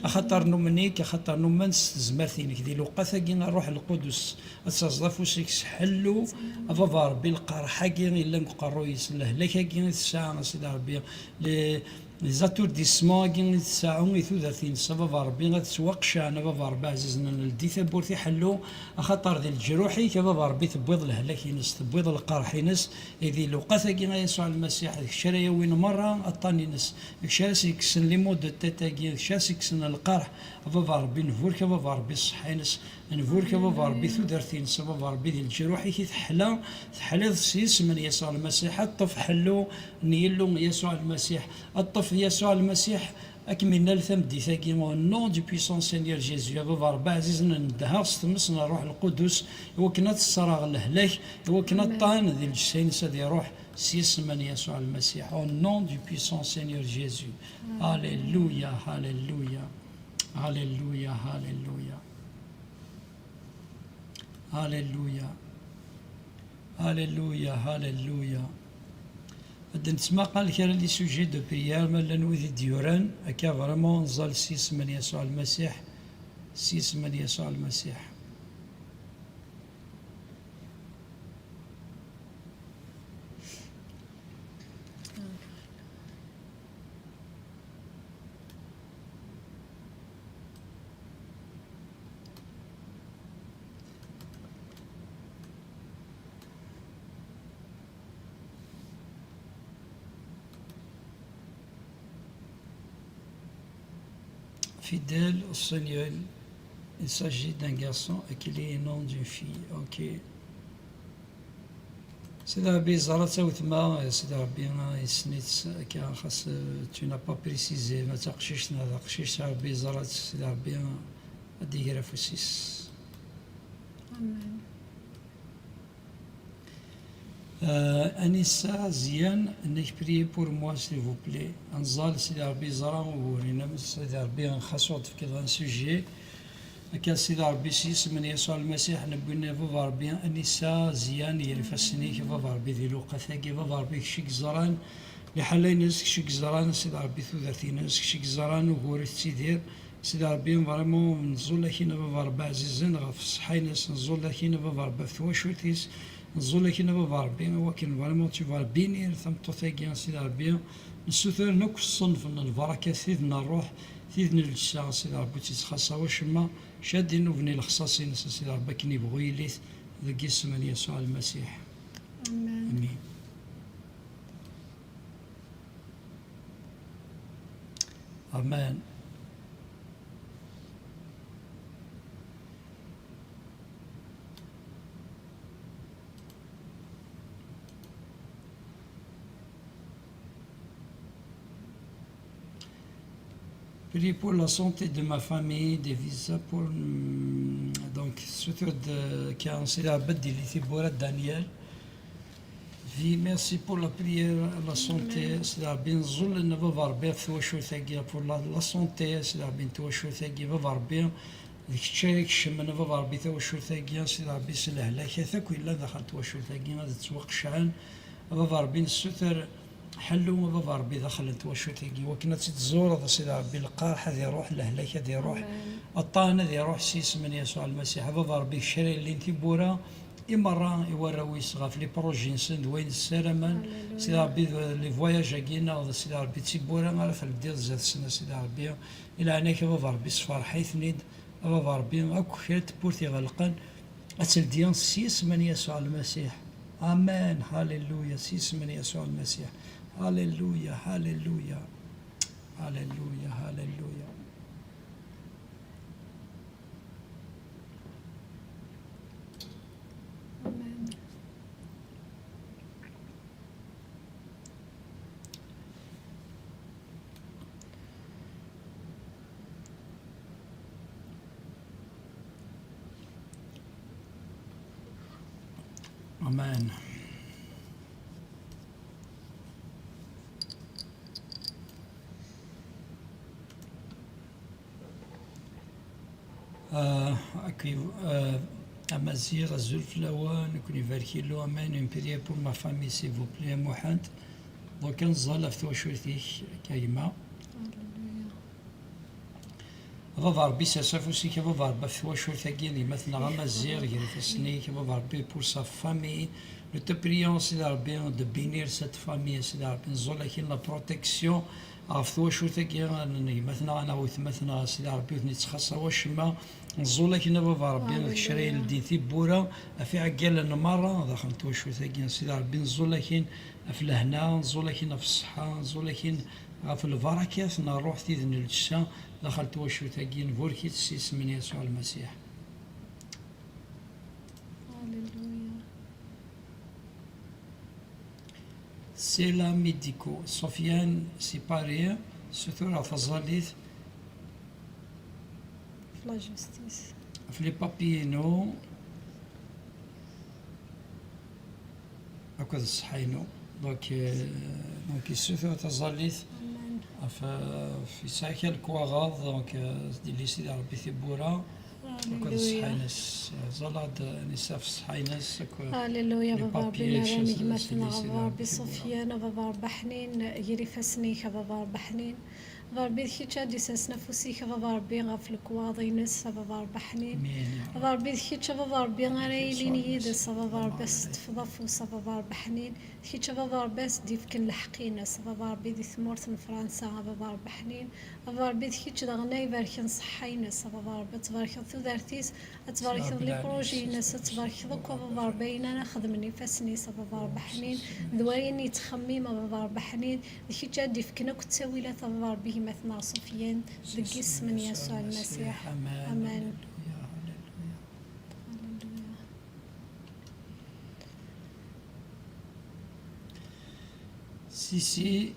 اخطر نمنيك اخطر نمنس زمرتينك دي الوقت كي نروح القدس اتصافوسيك حلو بابا ربي القرحه كي الا نقرو يسله لك كي الساعه سيدي ربي لي زاتورديسمون كي تساعون يثوثين بابا ربي غتسوقش انا بابا ربي عزيزنا لدي ثبورتي حلو خاطر ذي الجروحي كبابا ربي تبويض الهلاك ينس تبويض القرح ينس إذا لو قاثاكي يسوع المسيح ذيك الشرايا وين مرة الطاني نس ذيك الشرايا سيكسن لي مود دو تيتاكي ذيك الشرايا سيكسن القرح بابا ربي نفور كبابا ربي الصحي نس نفور كبابا ربي ثودرتي نس بابا ربي ذي الجروحي كي تحلا سيس من يسوع المسيح الطف حلو نيلو يسوع المسيح الطف يسوع المسيح أكملنا الثم دي ثاكي مو نو دي بيسون سينيور جيزو يا بابا ربي عزيزنا ندها ستمس نروح القدس هو كنا تصرغ الهلاك هو كنا طان ذي الجسين سادي روح سيس من يسوع المسيح او نو دي بيسون سينيور جيزو هاليلويا هاليلويا هاليلويا هاليلويا هاليلويا هاليلويا هاليلويا بدنا نسمع قال كان لي سوجي دو بريير مالا نوذي ديوران هكا فريمون نزال سيس من يسوع المسيح سيس من يسوع المسيح Fidèle au Seigneur, il s'agit d'un garçon et qu'il est nom d'une fille. Ok. C'est Rabbi Zarat Saoutma, c'est Rabbi Isnitz, car tu n'as pas précisé, mais tu as Rabbi Zarat, c'est Rabbi Adigrafousis. Amen. Anissa Zian, priez pour moi s'il vous plaît. Anzal, c'est Rabbi Zara ou Rinam, c'est Rabbi Khasot, qui est un sujet. كان سيدي ربي سيس من يسوع المسيح نبغي بابا ربي انسا زيان يرفسني بابا ربي ذي لوقا ثاقي بابا ربي كشيك زران لحالي ناس كشيك زران سيدي ربي ثوثي ناس كشيك زران وغوري تسيدير سيدي ربي فريمون نزول لكينا بابا ربي عزيزين غف الصحي ناس نزول لكينا بابا ربي ثواشوتيس نزول لكينا بابا ربي ولكن فريمون تيفار بينير ثمتو ثاقي سيدي ربي نسوثر نوك الصنف من البركة ثيدنا الروح ثيدنا الجسا سيدي ربي تيتخاصا وشما شادين وبني الخصاصين سيدي ربي كني بغو يليث ذاك اسم يسوع المسيح. امين. امان. Prie pour la santé de ma famille, des visas pour donc surtout de cancer à Badi Litibora Daniel. Vie, merci pour la prière, la santé, c'est la bien zul ne va voir bien pour la santé, c'est la bien va voir bien. الشيك شمن فضار بيتا وشوثاقيا سيدا ربي سلاه لا كاثاك ولا دخلت وشوثاقيا هذا تسوق شعان فضار بين الستر حلو بابا ربي دخلت وشوتيكي وكنا تتزور هذا سيدي ربي القارح هذا يروح الهلاك هذا يروح الطان هذا يروح سيس من يسوع المسيح بابا ربي الشري اللي انتي بورا مرة يورا يصغى في لي بروجي نسند وين السلام سيدي ربي لي فواياج كينا سيدي ربي تيبورا عرف البديل زاد السنة سيدي ربي إلى هناك بابا ربي صفار حيث نيد بابا ربي أكو خيرت بورتي غلقا أتلديان سيس من يسوع المسيح آمين هاليلويا سيس من يسوع المسيح هاليلويا هاليلويا هاليلويا هاليلويا أمان Amazir, Zulflawa, nous verkilo amen, une prière pour ma famille s'il vous plaît, Mohand. Donc on zala في توشوتي كايما. بابا ربي سافوسي كبابا ربي في توشوتي كيني مثلا غمازير يرفسني كبابا ربي pour sa famille. Nous te prions, Seigneur Rabbi, de bénir cette famille, Seigneur Rabbi, نزول لكن la protection. عرفتوا شو تاكي مثلا انا مثلا سيدي ربي نتخصص واش ما نزول لكن بابا ربي الشراي اللي في بورا في عقال مره دخلت شو تاكي سيدي ربي نزول لكن في الهنا نزول لكن في الصحه نزول لكن في البركات نروح تيذن الجسا دخلت شو تاكي نفوركي تسيس من يسوع المسيح. سيلا ميديكو سفيان سيباري ستورة فزاليت في لا جوستيس في لي بابيينو هكذا الصحينو دونك الستورة تزاليت في ساكل كواغاض دونك ديالي سيدي ربي ثبورا هكذا الصحينس زلاد نساف الصحينس هاليلويا بابا ربي نرانيك مثلا بابا ربي صفيان بابا ربي حنين يري فسنيك بابا ربي حنين بابا ربي كيتشا ديساس نفسيك بابا ربي غاف الكواضينس بابا ربي حنين بابا ربي كيتشا بابا ربي غارايلين يدس بابا ربي ستفضفوس بابا ربي حنين كيتشا بابا ربي ديفكن الحقينس بابا ربي دي ثمورت من فرنسا بابا ربي حنين بابا ربي كيتشا دغناي باركن صحينس بابا ربي تبارك ثوذارتيس تبارك لي بروجي ناس تبارك ذوك بابا ربي انا خدمني فاسني بابا ربي حنين ذويني تخميم بابا ربي حنين كيتشا ديفكن كتساويله بابا ربي مثنى صفيان ذكي اسم يسوع المسيح امان. سيسي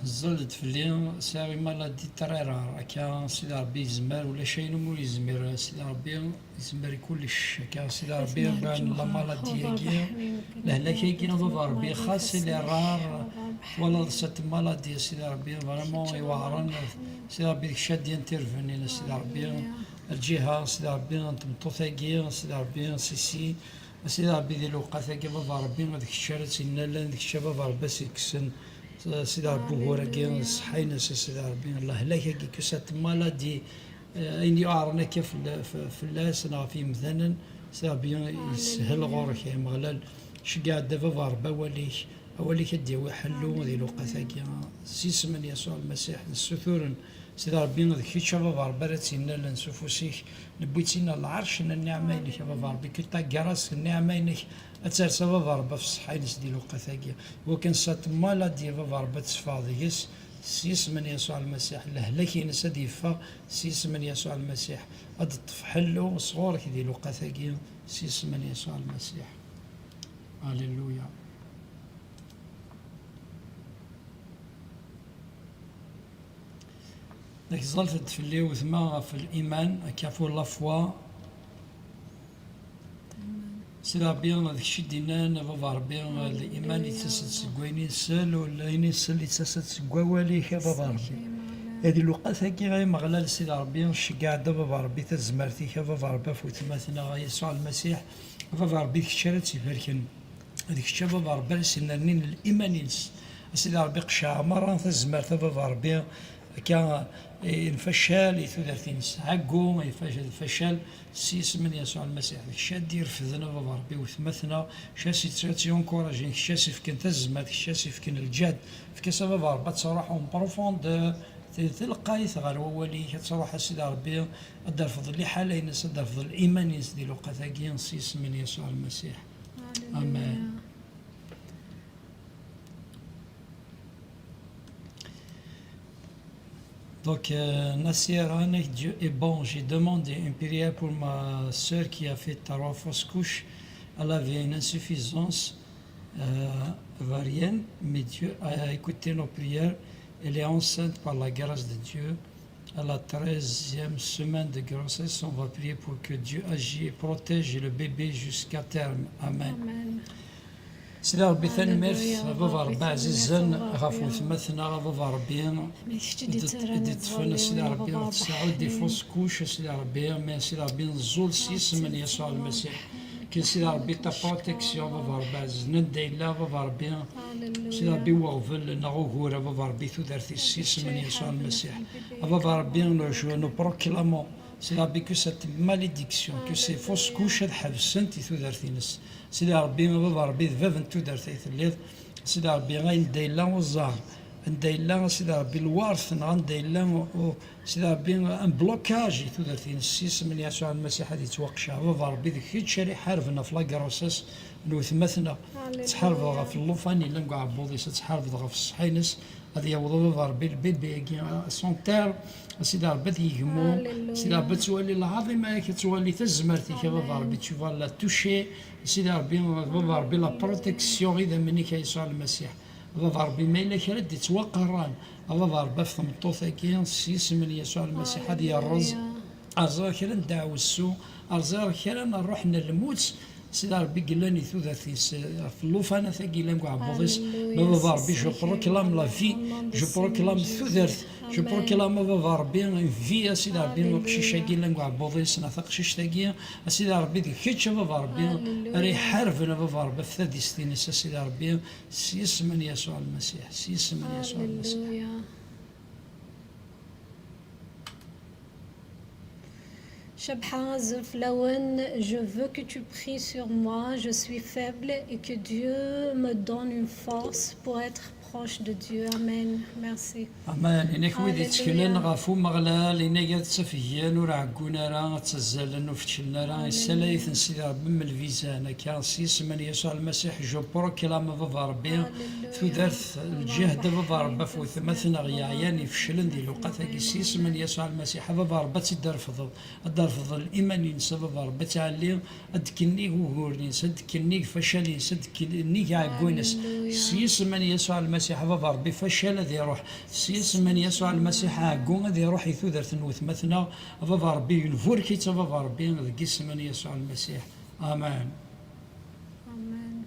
زلت في اليوم ساوي مالادي تريرا كان سيدي ربي يزمر ولا شيء مو يزمر سيدي ربي يزمر كلش كان سيدي ربي بان لا مالادي كي لهلاكي كاين بابا ربي خاص اللي رار ولا ست مالادي سيدي ربي فريمون يوعرن سيدي ربي ديك شاد انترفيني سيدي ربي الجهه سيدي ربي نتمطوثاكي سيدي ربي سيسي سيدي ربي ديال الوقت كي بابا ربي هذيك الشارع سينا لان الشباب ربي سيكسن سيدي ربي هو راكي صحينا سيدي ربي الله لا كي كسات مالادي اني اعرنا كيف في اللاس في مثلا سيدي ربي يسهل غورك يا مغلال شكاع دابا ربي اولي كديو حلو ديال الوقت كي سيس من يسوع المسيح السثور سيدي ربي هذيك الشباب ربي راتينا لنسفوسيك نبويتينا العرش النعمه لك يا بابا ربي كي طاكراس النعمه لك اترسى بابا ربي في الصحه ديال الوقت كي وكان سات مالادي بابا ربي تصفاضيس سيس من يسوع المسيح لهلاك ينسى ديفا سيس من يسوع المسيح هاد الطفحلو صغورك ديال الوقت كي سيس من يسوع المسيح. هاليلويا. داك زلفت في اللي وثما في الايمان كافو لا فوا سي ربي هذاك الشيء دينا بابا ربي الايمان يتسد سكويني سال ولا ينسل يتسد سكوالي يا بابا ربي هذه الوقت كي غير مغلال سي ربي نشكع بابا ربي تزمرتي يا بابا ربي فوتماتنا يسوع المسيح بابا ربي كشرات يباركن هذيك الشيء بابا ربي سنرنين الايمان ينس سيدي ربي قشع مرة تزمر بابا ربي كان ينفشل يثلاثين عقو يفشل سيس من يسوع المسيح شاد يرفضنا بابا ربي وثمثنا شاسي تساتيون كوراجين شاسي فكن تزمات شاسي فكن الجاد فكسا بابا ربي تصرحهم بروفوند تلقى يثغر وولي كتصرح سيدي ربي أدر فضل لي حالين أدر فضل الإيمان يسدي لو قثاقين سيس من يسوع المسيح آمين. Donc, Nassira, Dieu est bon. J'ai demandé une prière pour ma soeur qui a fait 3 fausses couches. Elle avait une insuffisance ovarienne, mais Dieu a écouté nos prières. Elle est enceinte par la grâce de Dieu. À la 13e semaine de grossesse, on va prier pour que Dieu agisse et protège le bébé jusqu'à terme. Amen. Amen. سيدي ربي ثاني ميرث بابا ربي عزيزا غافو ثمثنا بابا ربي دفن سيدي ربي تسعود دي فوس كوش سيدي ربي ما سيدي ربي نزول سيس من يسوع المسيح كي سيدي ربي تا بروتيكسيون بابا ربي عزيزنا ندايلا بابا ربي سيدي ربي وغفل نغوغورا بابا ربي ثوثرتي السيس من يسوع المسيح بابا ربي نو بروكلامون سيدي ربي كو سات ماليديكسيون كو سي فوس كوش هاد حبسنتي ثوثرتينس سيدي ربي بابا ربي ذباب نتو دارتي ثليث سيدي ربي غاين ندايلا والزهر ندايلا سيدي ربي الوارث ندايلا سيدي ربي ان بلوكاج تو دارتي السيس من يسوع المسيح هذه توقشها بابا ربي ذيك هي تشاري حارفنا في لاكروساس نوثمثنا تحارب في اللوفاني لنقع عبوضي تحارب في الصحينس هذه يوضو بابا ربي البيبي سونتير سيدي ربي يهمو سيدي ربي تولي العظيمه كتولي تزمرتي بابا ربي تشوفها لا توشي سيدي ربي بابا ربي لا بروتيكسيون اذا منك يسوع المسيح بابا ربي ما الا كرد يتوقران بابا ربي في مطوثه كاين سيس من يسوع المسيح هذه الرز ارزا كرا ندعو السوء ارزا كرا نروح للموت سيدي ربي قلاني ثوثي في اللوفانه ثقي لنقع عبوضيس بابا ربي جو بروكلام لا في جو بروكلام ثوثرث جو بروكلام بابا ربي في سيدي ربي وقشيشه كي لنقع عبوضيس نثق قشيش ثقي سيدي ربي ذيك كيتش بابا ربي راه حارفنا بابا ربي في ثادي ستين سيدي ربي سيس من يسوع المسيح سيس من يسوع المسيح. Shabha Zeflawen, je veux que tu pries sur moi, je suis faible et que Dieu me donne une force pour être proche de Dieu. Amen. Merci. Amen. إنك ودي تكلن غافو مغلال إنك تسفيان ورعقونا راه تزالن وفتشلنا راه السلايث نسيدي ربي من الفيزان كان سيس من يسوع المسيح جو بروكلام بابا ربي ثدرت الجهد بابا ربي فوث مثلا غياياني فشلن دي لوقاتك سيس من يسوع المسيح بابا ربي تدرفض الدرفض الإيمان ينسى بابا ربي تعلي أدكنيك وغورني صدكنيك فشلي صدكنيك عقونس سيس من يسوع المسيح بابا ربي فشل ذي روح سيس من يسوع المسيح عقون ذي روح يثوذر تنوث مثنا بابا ربي ينفور كيتا بابا ربي ذكيس من يسوع المسيح آمين. آمين.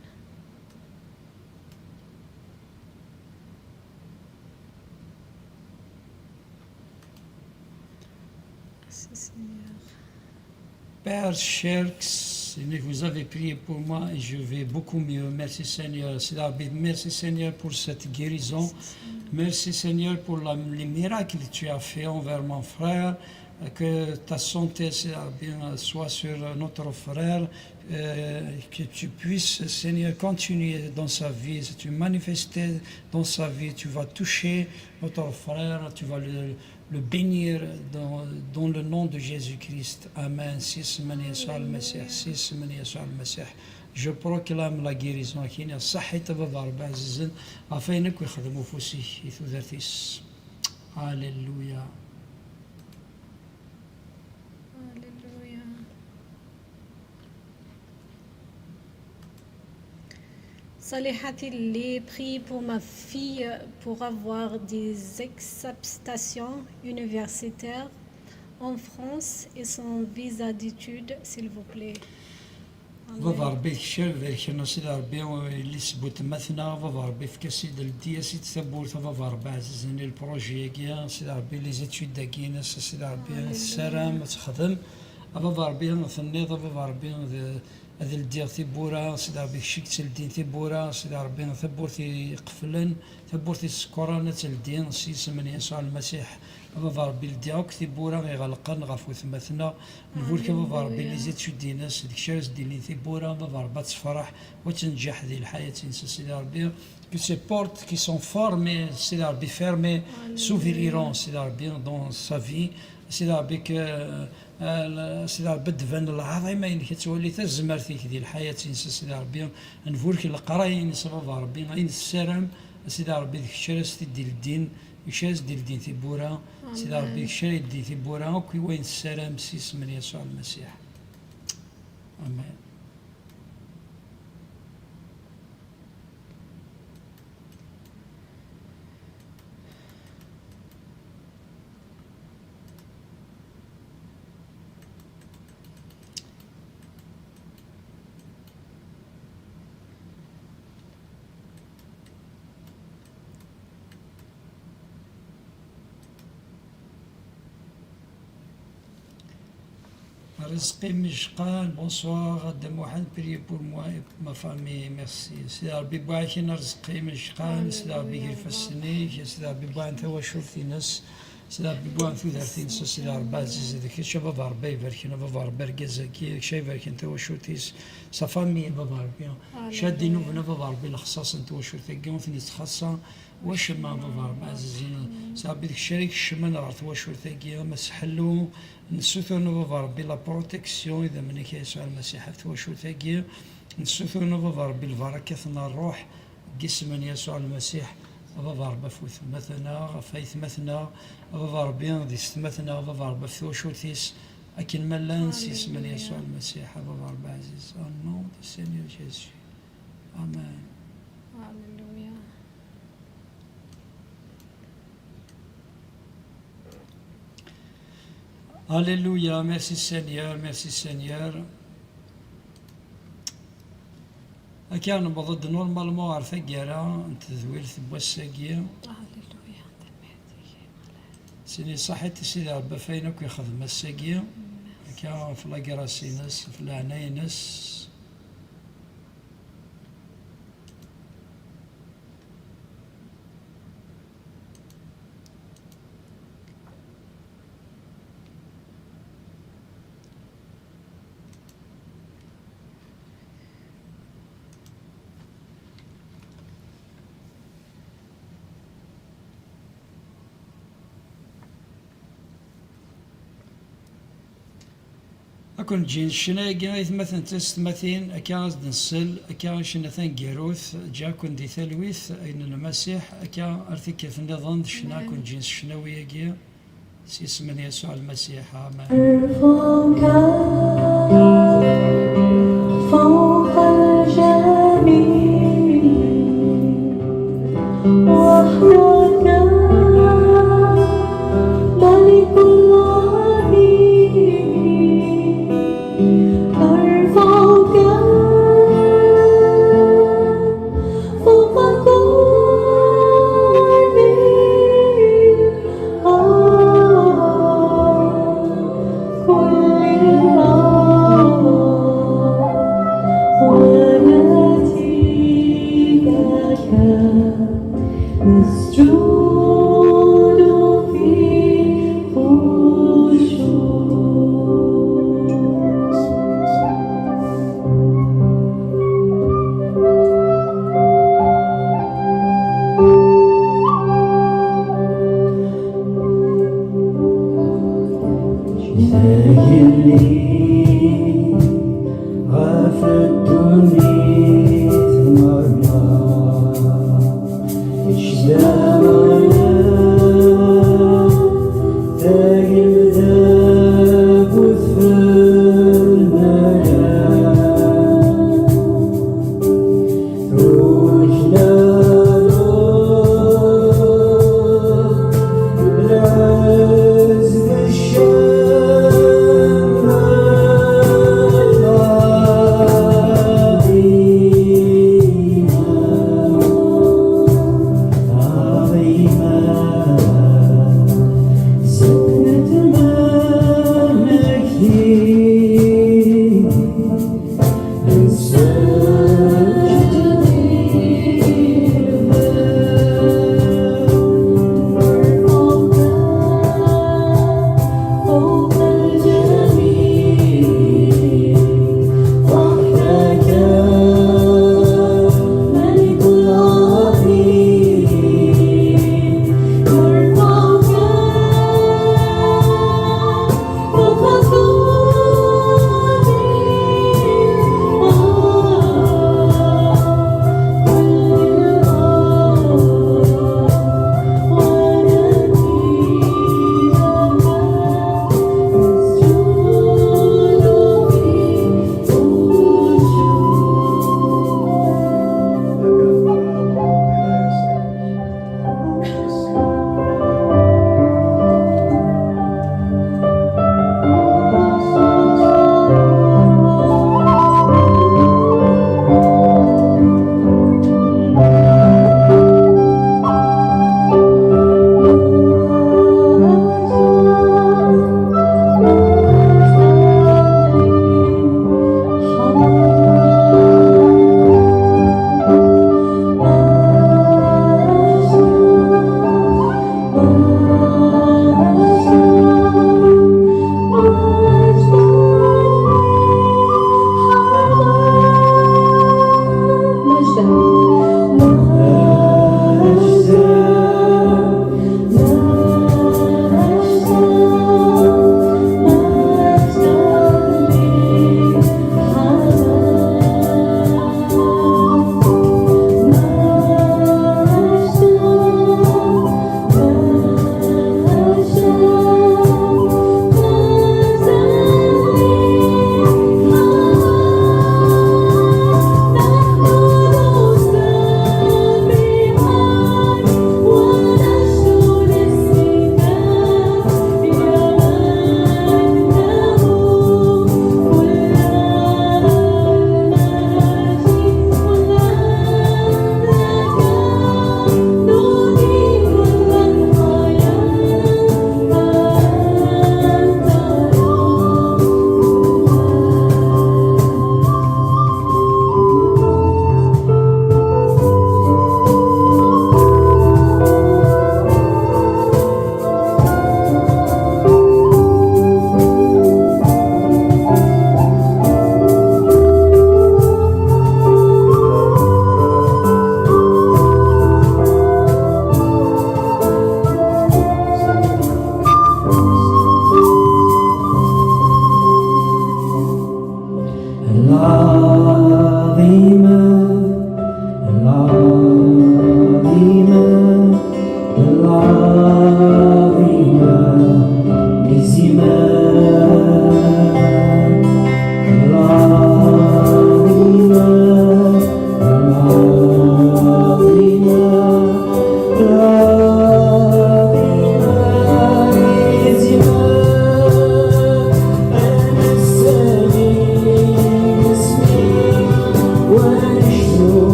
Père Cherks, vous avez prié pour moi et je vais beaucoup mieux. Merci Seigneur. Merci Seigneur pour cette guérison. Merci Seigneur pour les miracles que tu as fait envers mon frère. Que ta santé soit sur notre frère. Que tu puisses, Seigneur, continuer dans sa vie. Si tu manifester dans sa vie, tu vas toucher notre frère. Tu vas le bénir dans le nom de Jésus-Christ. Amen. Je proclame la guérison. Alléluia. Salihati les prie pour ma fille pour avoir des acceptations universitaires en France et son visa d'études, s'il vous plaît. بابا ربي الشر ذاك نصير ربي اللي سبوت مثنا بابا ربي في كسيد الديا سيد ثبوت بابا ربي عزيزني البروجي كيا سيد ربي لي زيتود داكينا سيد ربي السلام تخدم بابا ربي ثنيض بابا ربي هذا الدير تيبورا سيدي ربي كشيك تلدين تيبورا سيدي ربي ثبورتي قفلن ثبورتي السكرانة تلدين سيس من يسوع المسيح بابا ربي الدياك تيبورا غيغلقن غفو ثمثنا نقول بابا ربي اللي زيد شدي ناس ديك الشارع ديالي تيبورا بابا ربي تفرح وتنجح ذي الحياة سيدي ربي que ces portes qui sont formées, c'est d'arbi fermées, s'ouvriront, c'est d'arbi dans sa vie, c'est d'arbi que c'est d'arbi devant العظيمة اللي كتولي تزمر فيك ديال الحياة سيدي ربي نفورك القراين سبب ربي غير السلام سيدي ربي ديك الشارع ديال الدين الشارع ديال الدين تيبورا سيدي ربي ديك الشارع ديال تيبورا وكي وين السلام سيس من يسوع المسيح امين. Rizqi Mishkan, bonsoir, Adam Mohamed, priez pour moi et pour ma famille, merci. C'est Rabbi Bouakin, Rizqi Mishkan, c'est Rabbi Girfassini, c'est Rabbi Bouan Tawashurtinas, c'est Rabbi Bouan Thudartinas, c'est Rabbi Aziz, c'est Shabab Rabbi, Verkin, Bavar Bergazaki, Shay Verkin Tawashurtis, sa famille, Bavar, Shadinu, Bavar, Bilkhsas, and Tawashurtagin, Finis Khassa, وشما بابا عزيزين صاحبي الشريك الشمال عرفت واش ورثاقي مسحلو نسوثو بابا ربي لا بروتيكسيون اذا منك يسوع المسيح واش ورثاقي نسوثو بابا ربي البركه الروح جسم يسوع المسيح بابا ربي فوث مثنا فايث مثنا بابا ربي دي مثنا بابا ربي واش ورثيس لكن ملان سيس من يسوع المسيح بابا ربي عزيز نو دي سينيور جيسوس امين. Alléluia, merci Seigneur, merci Seigneur. كان بضد نورمالمون عرفة قرا انت ذويل ثبوساقية. هللويا سيني صحيت سيدي ربي فينك يخدم الساقية كان في لاقرا سينس في العناينس أكون جين شناقة مثلا تستمثين أكا نسل أكا شنثان جيروث جا كون دي ثلويث أين المسيح أكا أرثيك في النظام شنا كون جين شناوية جي سيسمن يسوع المسيح آمين. فوق الجميع وحدك ملك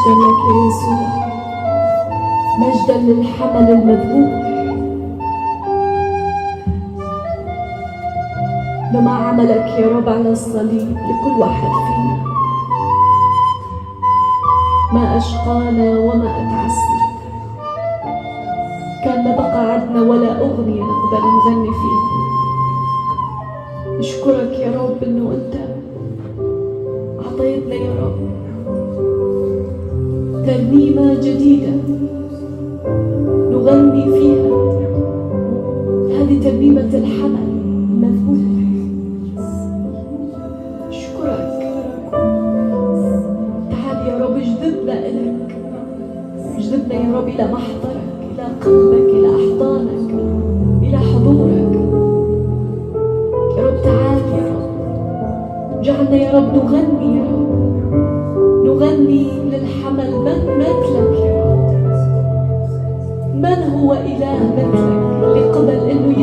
مجدا لك يا يسوع، مجدا للحمل المذبوح لما عملك يا رب على الصليب لكل واحد فينا. ما أشقانا وما أتعسنا، كان ما بقى عندنا ولا أغنية نقدر نغني فيها. نشكرك يا رب إنه أنت أعطيتنا يا رب ترنيمة جديدة نغني فيها، هذه ترنيمة الحمل المذبوح. أشكرك، تعال يا رب اجذبنا إليك، اجذبنا يا رب إلى محضرك، إلى قلبك، إلى أحضانك، إلى حضورك يا رب. تعال يا رب، جعلنا يا رب نغني يا رب، نغني للحمل من مثلك يا رب. من هو إله مثلك اللي قبل إنه